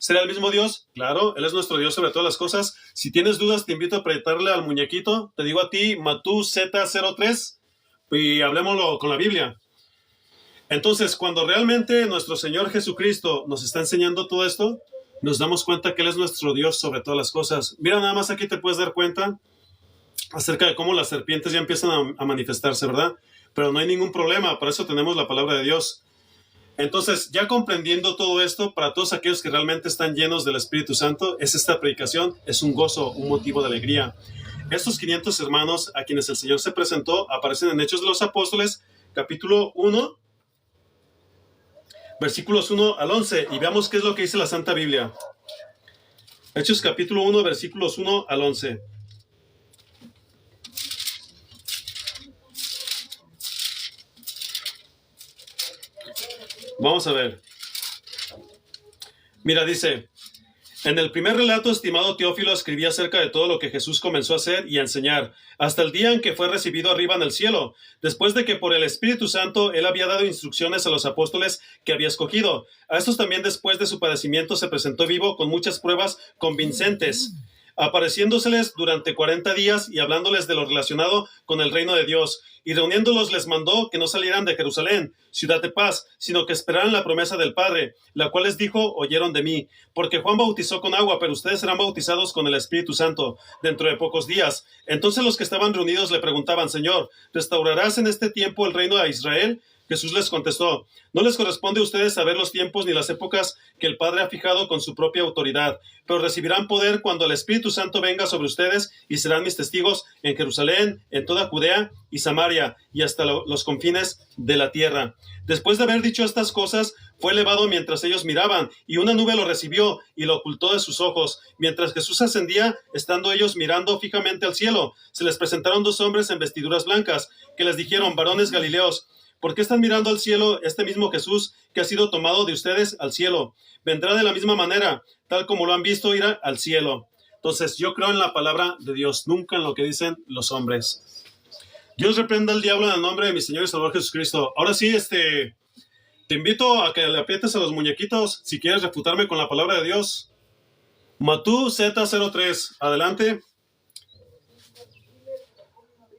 el mismo Dios. Claro, Él es nuestro Dios sobre todas las cosas. Si tienes dudas, te invito a apretarle al muñequito. Te digo a ti, Matú Z03, y hablemoslo con la Biblia. Entonces, cuando realmente nuestro Señor Jesucristo nos está enseñando todo esto, nos damos cuenta que Él es nuestro Dios sobre todas las cosas. Mira, nada más aquí te puedes dar cuenta acerca de cómo las serpientes ya empiezan a manifestarse, ¿verdad? Pero no hay ningún problema, para eso tenemos la palabra de Dios. Entonces, ya comprendiendo todo esto, para todos aquellos que realmente están llenos del Espíritu Santo, esta predicación es un gozo, un motivo de alegría. Estos 500 hermanos a quienes el Señor se presentó aparecen en Hechos de los Apóstoles, capítulo 1, versículos 1 al 11, y veamos qué es lo que dice la Santa Biblia. Hechos capítulo 1, versículos 1 al 11. Vamos a ver. Mira, dice: en el primer relato, estimado Teófilo, escribí acerca de todo lo que Jesús comenzó a hacer y a enseñar, hasta el día en que fue recibido arriba en el cielo, después de que por el Espíritu Santo Él había dado instrucciones a los apóstoles que había escogido. A estos también, después de su padecimiento, se presentó vivo con muchas pruebas convincentes, apareciéndoseles durante 40 días y hablándoles de lo relacionado con el reino de Dios. Y reuniéndolos les mandó que no salieran de Jerusalén, ciudad de paz, sino que esperaran la promesa del Padre, la cual les dijo: oyeron de mí. Porque Juan bautizó con agua, pero ustedes serán bautizados con el Espíritu Santo dentro de pocos días. Entonces los que estaban reunidos le preguntaban: Señor, ¿restaurarás en este tiempo el reino de Israel? Jesús les contestó: no les corresponde a ustedes saber los tiempos ni las épocas que el Padre ha fijado con su propia autoridad, pero recibirán poder cuando el Espíritu Santo venga sobre ustedes y serán mis testigos en Jerusalén, en toda Judea y Samaria y hasta los confines de la tierra. Después de haber dicho estas cosas, fue elevado mientras ellos miraban, y una nube lo recibió y lo ocultó de sus ojos. Mientras Jesús ascendía, estando ellos mirando fijamente al cielo, se les presentaron dos hombres en vestiduras blancas, que les dijeron: varones Galileos, ¿por qué están mirando al cielo? Este mismo Jesús que ha sido tomado de ustedes al cielo vendrá de la misma manera, tal como lo han visto ir al cielo. Entonces, yo creo en la palabra de Dios, nunca en lo que dicen los hombres. Dios reprenda al diablo en el nombre de mi Señor y Salvador Jesucristo. Ahora sí, te invito a que le aprietes a los muñequitos si quieres refutarme con la palabra de Dios. Matú Z03, adelante.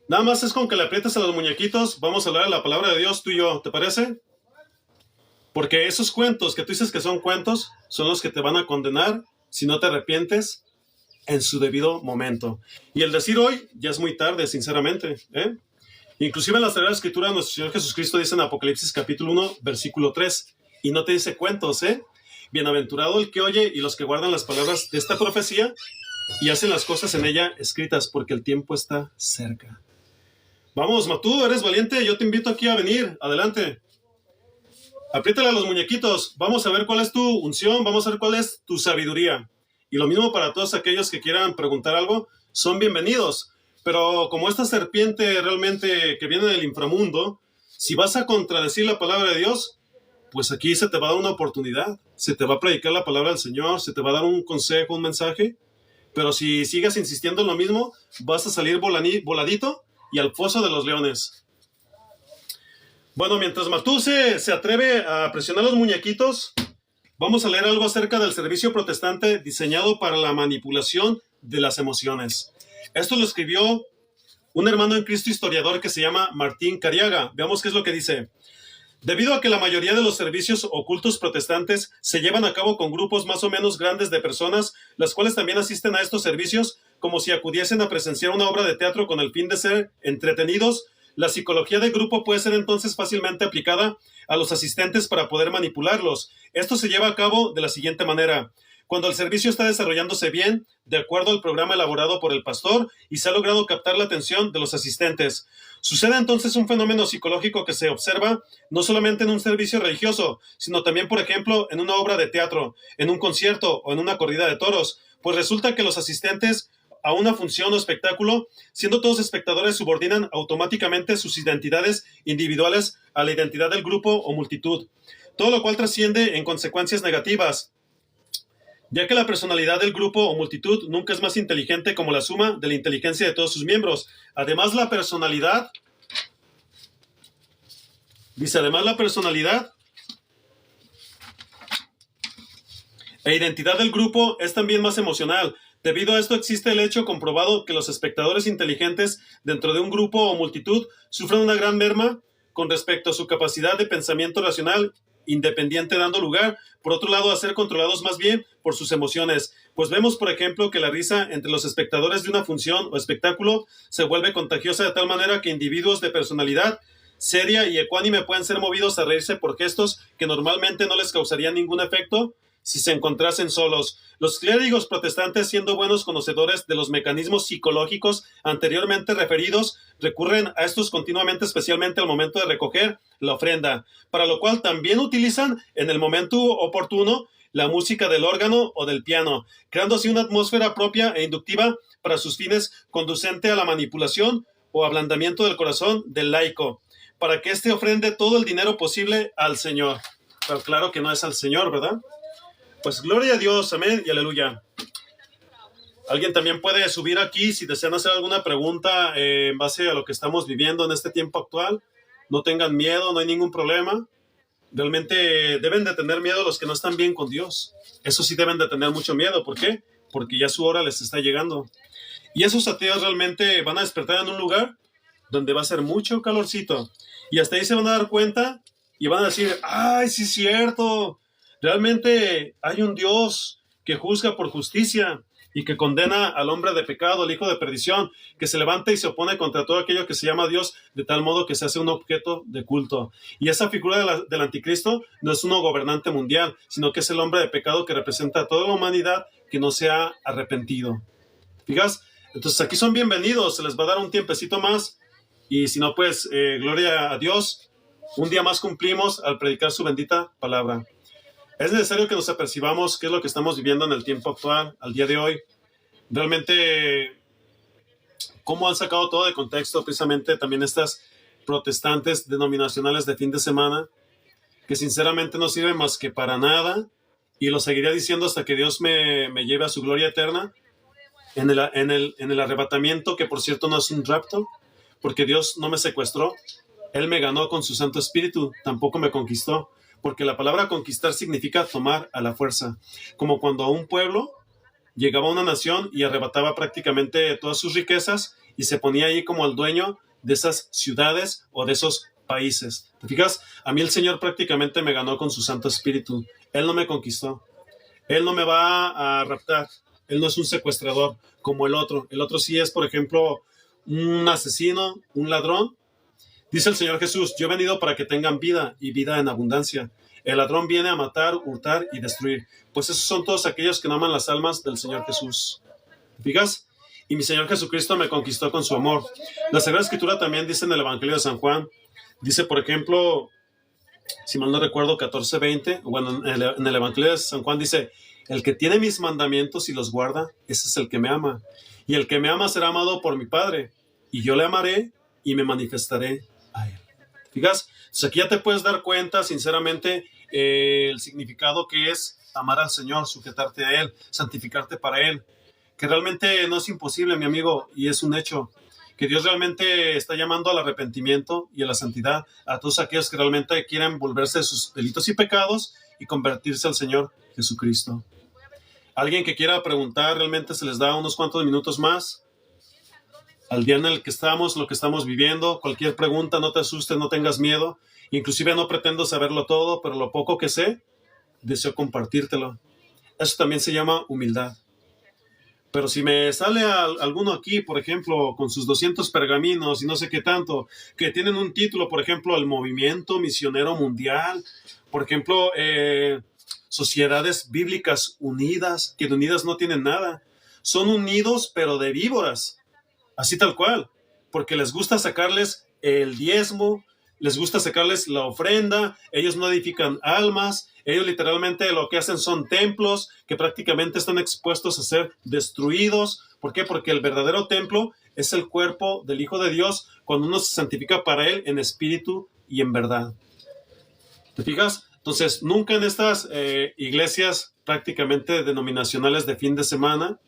Nada más es con que le aprietes a los muñequitos. Vamos a hablar de la palabra de Dios, tú y yo, ¿te parece? Porque esos cuentos que tú dices que son cuentos son los que te van a condenar si no te arrepientes en su debido momento. Y el decir hoy ya es muy tarde, sinceramente, ¿eh? Inclusive en la Sagrada Escritura nuestro Señor Jesucristo dice en Apocalipsis capítulo 1, versículo 3, y no te dice cuentos, ¿eh? Bienaventurado el que oye y los que guardan las palabras de esta profecía y hacen las cosas en ella escritas, porque el tiempo está cerca. Vamos, Matú, eres valiente, yo te invito aquí a venir, adelante. Apriétale a los muñequitos, vamos a ver cuál es tu unción, vamos a ver cuál es tu sabiduría. Y lo mismo para todos aquellos que quieran preguntar algo, son bienvenidos. Pero como esta serpiente realmente que viene del inframundo, si vas a contradecir la palabra de Dios, pues aquí se te va a dar una oportunidad, se te va a predicar la palabra del Señor, se te va a dar un consejo, un mensaje, pero si sigues insistiendo en lo mismo, vas a salir voladito y al foso de los leones. Bueno, mientras Matú se atreve a presionar los muñequitos, vamos a leer algo acerca del servicio protestante diseñado para la manipulación de las emociones. Esto lo escribió un hermano en Cristo historiador que se llama Martín Cariaga. Veamos qué es lo que dice. Debido a que la mayoría de los servicios ocultos protestantes se llevan a cabo con grupos más o menos grandes de personas, las cuales también asisten a estos servicios como si acudiesen a presenciar una obra de teatro con el fin de ser entretenidos, la psicología de grupo puede ser entonces fácilmente aplicada a los asistentes para poder manipularlos. Esto se lleva a cabo de la siguiente manera. Cuando el servicio está desarrollándose bien, de acuerdo al programa elaborado por el pastor, y se ha logrado captar la atención de los asistentes, sucede entonces un fenómeno psicológico que se observa no solamente en un servicio religioso, sino también, por ejemplo, en una obra de teatro, en un concierto o en una corrida de toros, pues resulta que los asistentes a una función o espectáculo, siendo todos espectadores, subordinan automáticamente sus identidades individuales a la identidad del grupo o multitud, todo lo cual trasciende en consecuencias negativas, ya que la personalidad del grupo o multitud nunca es más inteligente como la suma de la inteligencia de todos sus miembros. Además, la personalidad e identidad del grupo es también más emocional. Debido a esto existe el hecho comprobado que los espectadores inteligentes dentro de un grupo o multitud sufren una gran merma con respecto a su capacidad de pensamiento racional independiente, dando lugar, por otro lado, a ser controlados más bien por sus emociones. Pues vemos, por ejemplo, que la risa entre los espectadores de una función o espectáculo se vuelve contagiosa de tal manera que individuos de personalidad seria y ecuánime pueden ser movidos a reírse por gestos que normalmente no les causarían ningún efecto si se encontrasen solos. Los clérigos protestantes, siendo buenos conocedores de los mecanismos psicológicos anteriormente referidos, recurren a estos continuamente, especialmente al momento de recoger la ofrenda, para lo cual también utilizan en el momento oportuno la música del órgano o del piano, creando así una atmósfera propia e inductiva para sus fines, conducente a la manipulación o ablandamiento del corazón del laico, para que éste ofrende todo el dinero posible al Señor. Pero claro que no es al Señor, ¿verdad? Pues gloria a Dios, amén y aleluya. Alguien también puede subir aquí si desean hacer alguna pregunta en base a lo que estamos viviendo en este tiempo actual. No tengan miedo, no hay ningún problema. Realmente deben de tener miedo los que no están bien con Dios. Eso sí deben de tener mucho miedo. ¿Por qué? Porque ya su hora les está llegando. Y esos ateos realmente van a despertar en un lugar donde va a ser mucho calorcito. Y hasta ahí se van a dar cuenta y van a decir, ¡ay, sí es cierto! Realmente hay un Dios que juzga por justicia y que condena al hombre de pecado, al hijo de perdición, que se levanta y se opone contra todo aquello que se llama Dios, de tal modo que se hace un objeto de culto. Y esa figura del anticristo no es un gobernante mundial, sino que es el hombre de pecado que representa a toda la humanidad que no se ha arrepentido. ¿Fijas? Entonces aquí son bienvenidos, se les va a dar un tiempecito más, y si no, pues gloria a Dios, un día más cumplimos al predicar su bendita palabra. Es necesario que nos apercibamos qué es lo que estamos viviendo en el tiempo actual, al día de hoy. Realmente, cómo han sacado todo de contexto precisamente también estas protestantes denominacionales de fin de semana, que sinceramente no sirven más que para nada, y lo seguiré diciendo hasta que Dios me lleve a su gloria eterna, en el arrebatamiento, que por cierto no es un rapto, porque Dios no me secuestró, Él me ganó con su Santo Espíritu, tampoco me conquistó. Porque la palabra conquistar significa tomar a la fuerza, como cuando a un pueblo llegaba a una nación y arrebataba prácticamente todas sus riquezas y se ponía ahí como el dueño de esas ciudades o de esos países. ¿Te fijas? A mí el Señor prácticamente me ganó con su Santo Espíritu. Él no me conquistó. Él no me va a raptar. Él no es un secuestrador como el otro. El otro sí es, por ejemplo, un asesino, un ladrón. Dice el Señor Jesús, yo he venido para que tengan vida y vida en abundancia. El ladrón viene a matar, hurtar y destruir. Pues esos son todos aquellos que no aman las almas del Señor Jesús. ¿Te fijas? Y mi Señor Jesucristo me conquistó con su amor. La Sagrada Escritura también dice en el Evangelio de San Juan, dice, por ejemplo, si mal no recuerdo, 14:20, bueno, en el Evangelio de San Juan dice, el que tiene mis mandamientos y los guarda, ese es el que me ama. Y el que me ama será amado por mi Padre. Y yo le amaré y me manifestaré a él. ¿Fijas? Entonces aquí ya te puedes dar cuenta, sinceramente, el significado que es amar al Señor, sujetarte a Él, santificarte para Él, que realmente no es imposible, mi amigo, y es un hecho, que Dios realmente está llamando al arrepentimiento y a la santidad a todos aquellos que realmente quieren volverse de sus delitos y pecados y convertirse al Señor Jesucristo. Alguien que quiera preguntar, realmente se les da unos cuantos minutos más. Al día en el que estamos, lo que estamos viviendo, cualquier pregunta, no te asustes, no tengas miedo. Inclusive no pretendo saberlo todo, pero lo poco que sé, deseo compartírtelo. Eso también se llama humildad. Pero si me sale alguno aquí, por ejemplo, con sus 200 pergaminos y no sé qué tanto, que tienen un título, por ejemplo, el Movimiento Misionero Mundial, por ejemplo, Sociedades Bíblicas Unidas, que de unidas no tienen nada. Son unidos, pero de víboras. Así tal cual, porque les gusta sacarles el diezmo, les gusta sacarles la ofrenda, ellos no edifican almas, ellos literalmente lo que hacen son templos que prácticamente están expuestos a ser destruidos. ¿Por qué? Porque el verdadero templo es el cuerpo del Hijo de Dios cuando uno se santifica para Él en espíritu y en verdad. ¿Te fijas? Entonces, nunca en estas iglesias prácticamente denominacionales de fin de semana,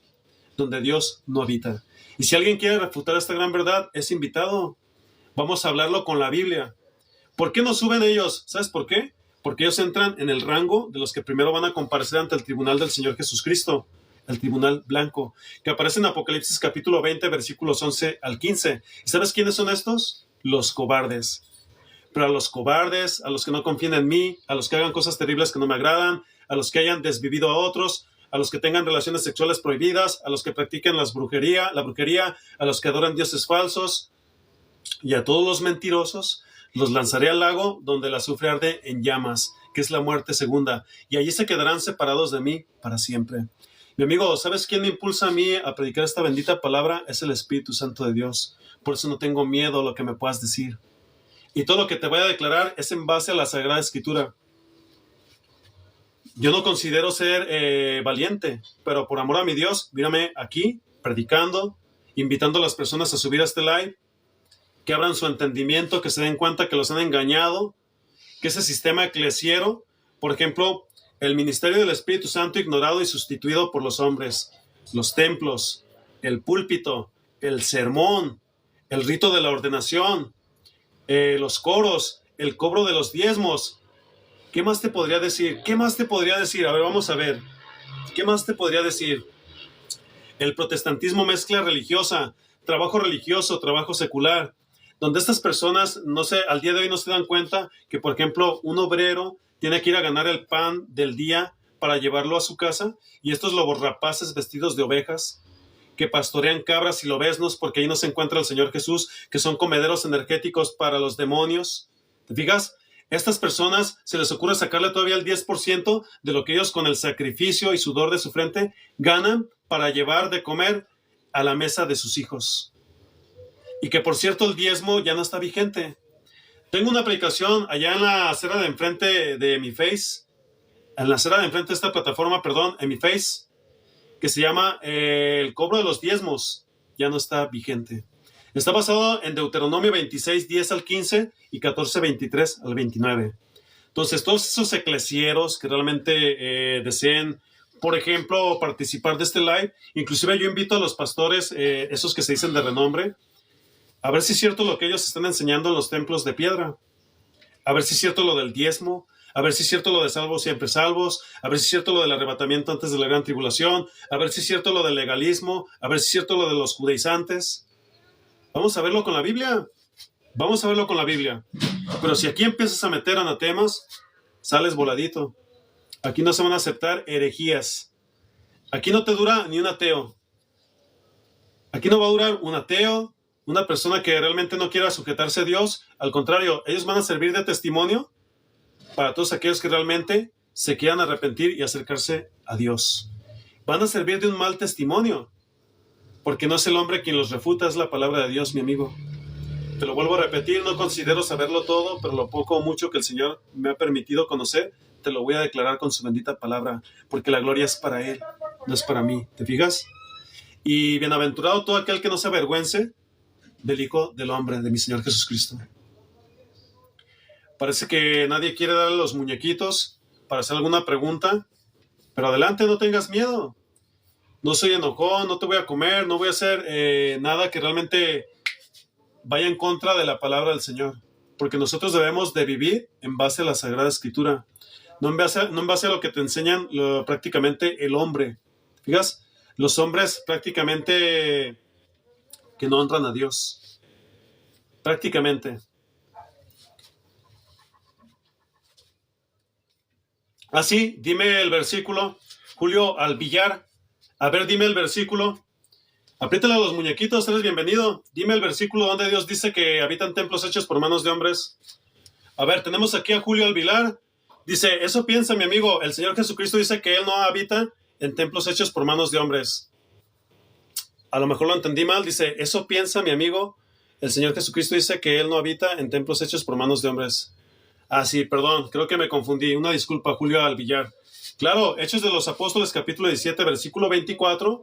donde Dios no habita. Y si alguien quiere refutar esta gran verdad, es invitado. Vamos a hablarlo con la Biblia. ¿Por qué no suben ellos? ¿Sabes por qué? Porque ellos entran en el rango de los que primero van a comparecer ante el tribunal del Señor Jesucristo, el tribunal blanco, que aparece en Apocalipsis capítulo 20, versículos 11 al 15. ¿Y sabes quiénes son estos? Los cobardes. Pero a los cobardes, a los que no confían en mí, a los que hagan cosas terribles que no me agradan, a los que hayan desvivido a otros, a los que tengan relaciones sexuales prohibidas, a los que practiquen la brujería, a los que adoran dioses falsos, y a todos los mentirosos los lanzaré al lago donde el azufre arde en llamas, que es la muerte segunda, y allí se quedarán separados de mí para siempre. Mi amigo, ¿sabes quién me impulsa a mí a predicar esta bendita palabra? Es el Espíritu Santo de Dios. Por eso no tengo miedo a lo que me puedas decir. Y todo lo que te voy a declarar es en base a la Sagrada Escritura. Yo no considero ser valiente, pero por amor a mi Dios, mírame aquí, predicando, invitando a las personas a subir a este live, que abran su entendimiento, que se den cuenta que los han engañado, que ese sistema eclesiero, por ejemplo, el ministerio del Espíritu Santo ignorado y sustituido por los hombres, los templos, el púlpito, el sermón, el rito de la ordenación, los coros, el cobro de los diezmos. ¿Qué más te podría decir? ¿Qué más te podría decir? A ver, vamos a ver. ¿Qué más te podría decir? El protestantismo mezcla religiosa, trabajo religioso, trabajo secular, donde estas personas, no sé, al día de hoy no se dan cuenta que, por ejemplo, un obrero tiene que ir a ganar el pan del día para llevarlo a su casa, y estos lobos rapaces vestidos de ovejas, que pastorean cabras y lobeznos, porque ahí nos encuentra el Señor Jesús, que son comederos energéticos para los demonios. ¿Te fijas? Estas personas se les ocurre sacarle todavía el 10% de lo que ellos con el sacrificio y sudor de su frente ganan para llevar de comer a la mesa de sus hijos. Y que por cierto el diezmo ya no está vigente. Tengo una aplicación allá en la acera de enfrente de mi Face, en la acera de enfrente de esta plataforma, perdón, en mi Face, que se llama el cobro de los diezmos. Ya no está vigente. Está basado en Deuteronomio 26, 10 al 15 y 14, 23 al 29. Entonces, todos esos eclesieros que realmente deseen, por ejemplo, participar de este live, inclusive yo invito a los pastores, esos que se dicen de renombre, a ver si es cierto lo que ellos están enseñando en los templos de piedra, a ver si es cierto lo del diezmo, a ver si es cierto lo de salvos siempre salvos, a ver si es cierto lo del arrebatamiento antes de la gran tribulación, a ver si es cierto lo del legalismo, a ver si es cierto lo de los judaizantes. Vamos a verlo con la Biblia. Vamos a verlo con la Biblia. Pero si aquí empiezas a meter anatemas, sales voladito. Aquí no se van a aceptar herejías. Aquí no te dura ni un ateo. Aquí no va a durar un ateo, una persona que realmente no quiera sujetarse a Dios. Al contrario, ellos van a servir de testimonio para todos aquellos que realmente se quieran arrepentir y acercarse a Dios. Van a servir de un mal testimonio. Porque no es el hombre quien los refuta, es la palabra de Dios, mi amigo. Te lo vuelvo a repetir, no considero saberlo todo, pero lo poco o mucho que el Señor me ha permitido conocer, te lo voy a declarar con su bendita palabra, porque la gloria es para Él, no es para mí. ¿Te fijas? Y bienaventurado todo aquel que no se avergüence del Hijo del Hombre, de mi Señor Jesucristo. Parece que nadie quiere darle los muñequitos para hacer alguna pregunta, pero adelante, no tengas miedo. No soy enojón, no te voy a comer, no voy a hacer nada que realmente vaya en contra de la palabra del Señor. Porque nosotros debemos de vivir en base a la Sagrada Escritura. No en base a lo que te enseñan prácticamente el hombre. Fijas, los hombres prácticamente que no honran a Dios. Prácticamente. Así, dime el versículo. Julio Alvillar. A ver, dime el versículo. Apriétale a los muñequitos, eres bienvenido. Dime el versículo donde Dios dice que habitan templos hechos por manos de hombres. A ver, tenemos aquí a Julio Alvilar. Dice, eso piensa mi amigo. El Señor Jesucristo dice que Él no habita en templos hechos por manos de hombres. A lo mejor lo entendí mal. Dice, eso piensa mi amigo. El Señor Jesucristo dice que Él no habita en templos hechos por manos de hombres. Ah, sí, perdón, creo que me confundí. Una disculpa, Julio Alvillar. Claro, Hechos de los Apóstoles, capítulo 17, versículo 24,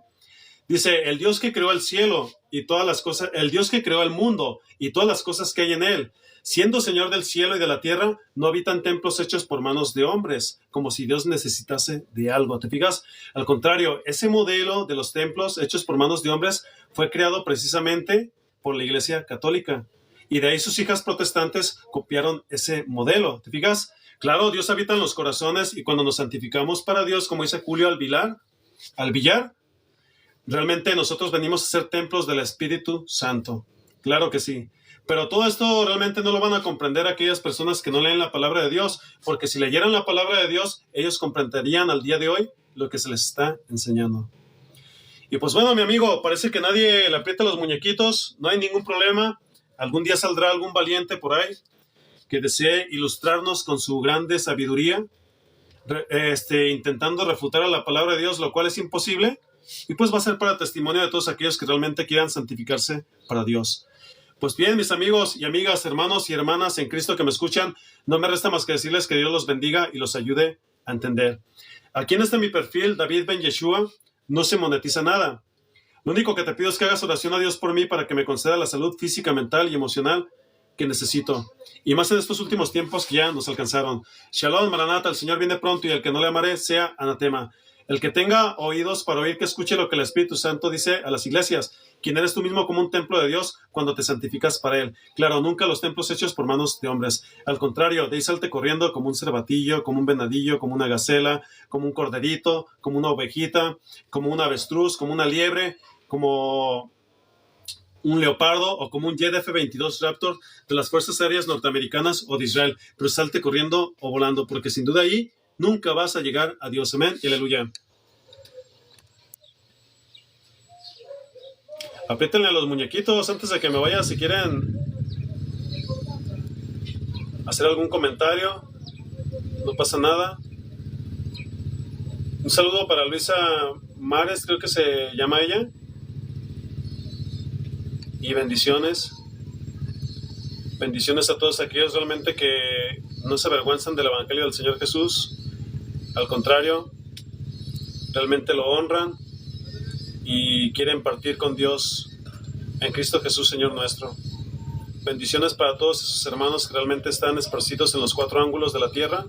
dice, el Dios que creó el cielo y todas las cosas, el Dios que creó el mundo y todas las cosas que hay en él, siendo Señor del cielo y de la tierra, no habitan templos hechos por manos de hombres, como si Dios necesitase de algo. ¿Te fijas? Al contrario, ese modelo de los templos hechos por manos de hombres fue creado precisamente por la Iglesia Católica. Y de ahí sus hijas protestantes copiaron ese modelo. ¿Te fijas? Claro, Dios habita en los corazones y cuando nos santificamos para Dios, como dice Julio Alvillar, realmente nosotros venimos a ser templos del Espíritu Santo. Claro que sí. Pero todo esto realmente no lo van a comprender aquellas personas que no leen la palabra de Dios, porque si leyeran la palabra de Dios, ellos comprenderían al día de hoy lo que se les está enseñando. Y pues bueno, mi amigo, parece que nadie le aprieta los muñequitos, no hay ningún problema. Algún día saldrá algún valiente por ahí que desee ilustrarnos con su grande sabiduría, intentando refutar a la palabra de Dios, lo cual es imposible, y pues va a ser para testimonio de todos aquellos que realmente quieran santificarse para Dios. Pues bien, mis amigos y amigas, hermanos y hermanas en Cristo que me escuchan, no me resta más que decirles que Dios los bendiga y los ayude a entender. Aquí en mi perfil, David Ben Yeshua, no se monetiza nada. Lo único que te pido es que hagas oración a Dios por mí para que me conceda la salud física, mental y emocional que necesito. Y más en estos últimos tiempos que ya nos alcanzaron. Shalom, Maranata, el Señor viene pronto y el que no le amaré sea anatema. El que tenga oídos para oír, que escuche lo que el Espíritu Santo dice a las iglesias. Quien eres tú mismo como un templo de Dios cuando te santificas para Él. Claro, nunca los templos hechos por manos de hombres. Al contrario, de ahí salte corriendo como un cervatillo, como un venadillo, como una gacela, como un corderito, como una ovejita, como un avestruz, como una liebre, como un leopardo o como un Jet F-22 Raptor de las Fuerzas Aéreas Norteamericanas o de Israel. Pero salte corriendo o volando, porque sin duda ahí nunca vas a llegar a Dios. Amén y aleluya. Apriétenle a los muñequitos antes de que me vaya. Si quieren hacer algún comentario, no pasa nada. Un saludo para Luisa Mares, creo que se llama ella. Y bendiciones. Bendiciones a todos aquellos realmente que no se avergüenzan del Evangelio del Señor Jesús. Al contrario, realmente lo honran y quieren partir con Dios en Cristo Jesús, Señor nuestro. Bendiciones para todos esos hermanos que realmente están esparcidos en los 4 ángulos de la tierra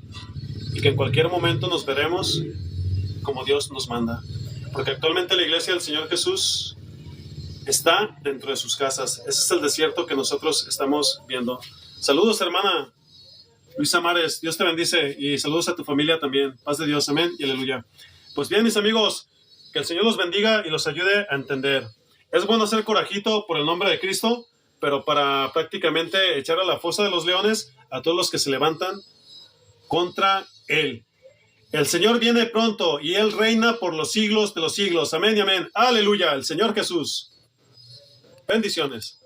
y que en cualquier momento nos veremos como Dios nos manda. Porque actualmente la iglesia del Señor Jesús está dentro de sus casas. Ese es el desierto que nosotros estamos viendo. Saludos, hermana Luisa Mares. Dios te bendice y saludos a tu familia también. Paz de Dios. Amén y aleluya. Pues bien, mis amigos, que el Señor los bendiga y los ayude a entender. Es bueno hacer corajito por el nombre de Cristo, pero para prácticamente echar a la fosa de los leones a todos los que se levantan contra Él. El Señor viene pronto y Él reina por los siglos de los siglos. Amén y amén. Aleluya. El Señor Jesús. Bendiciones.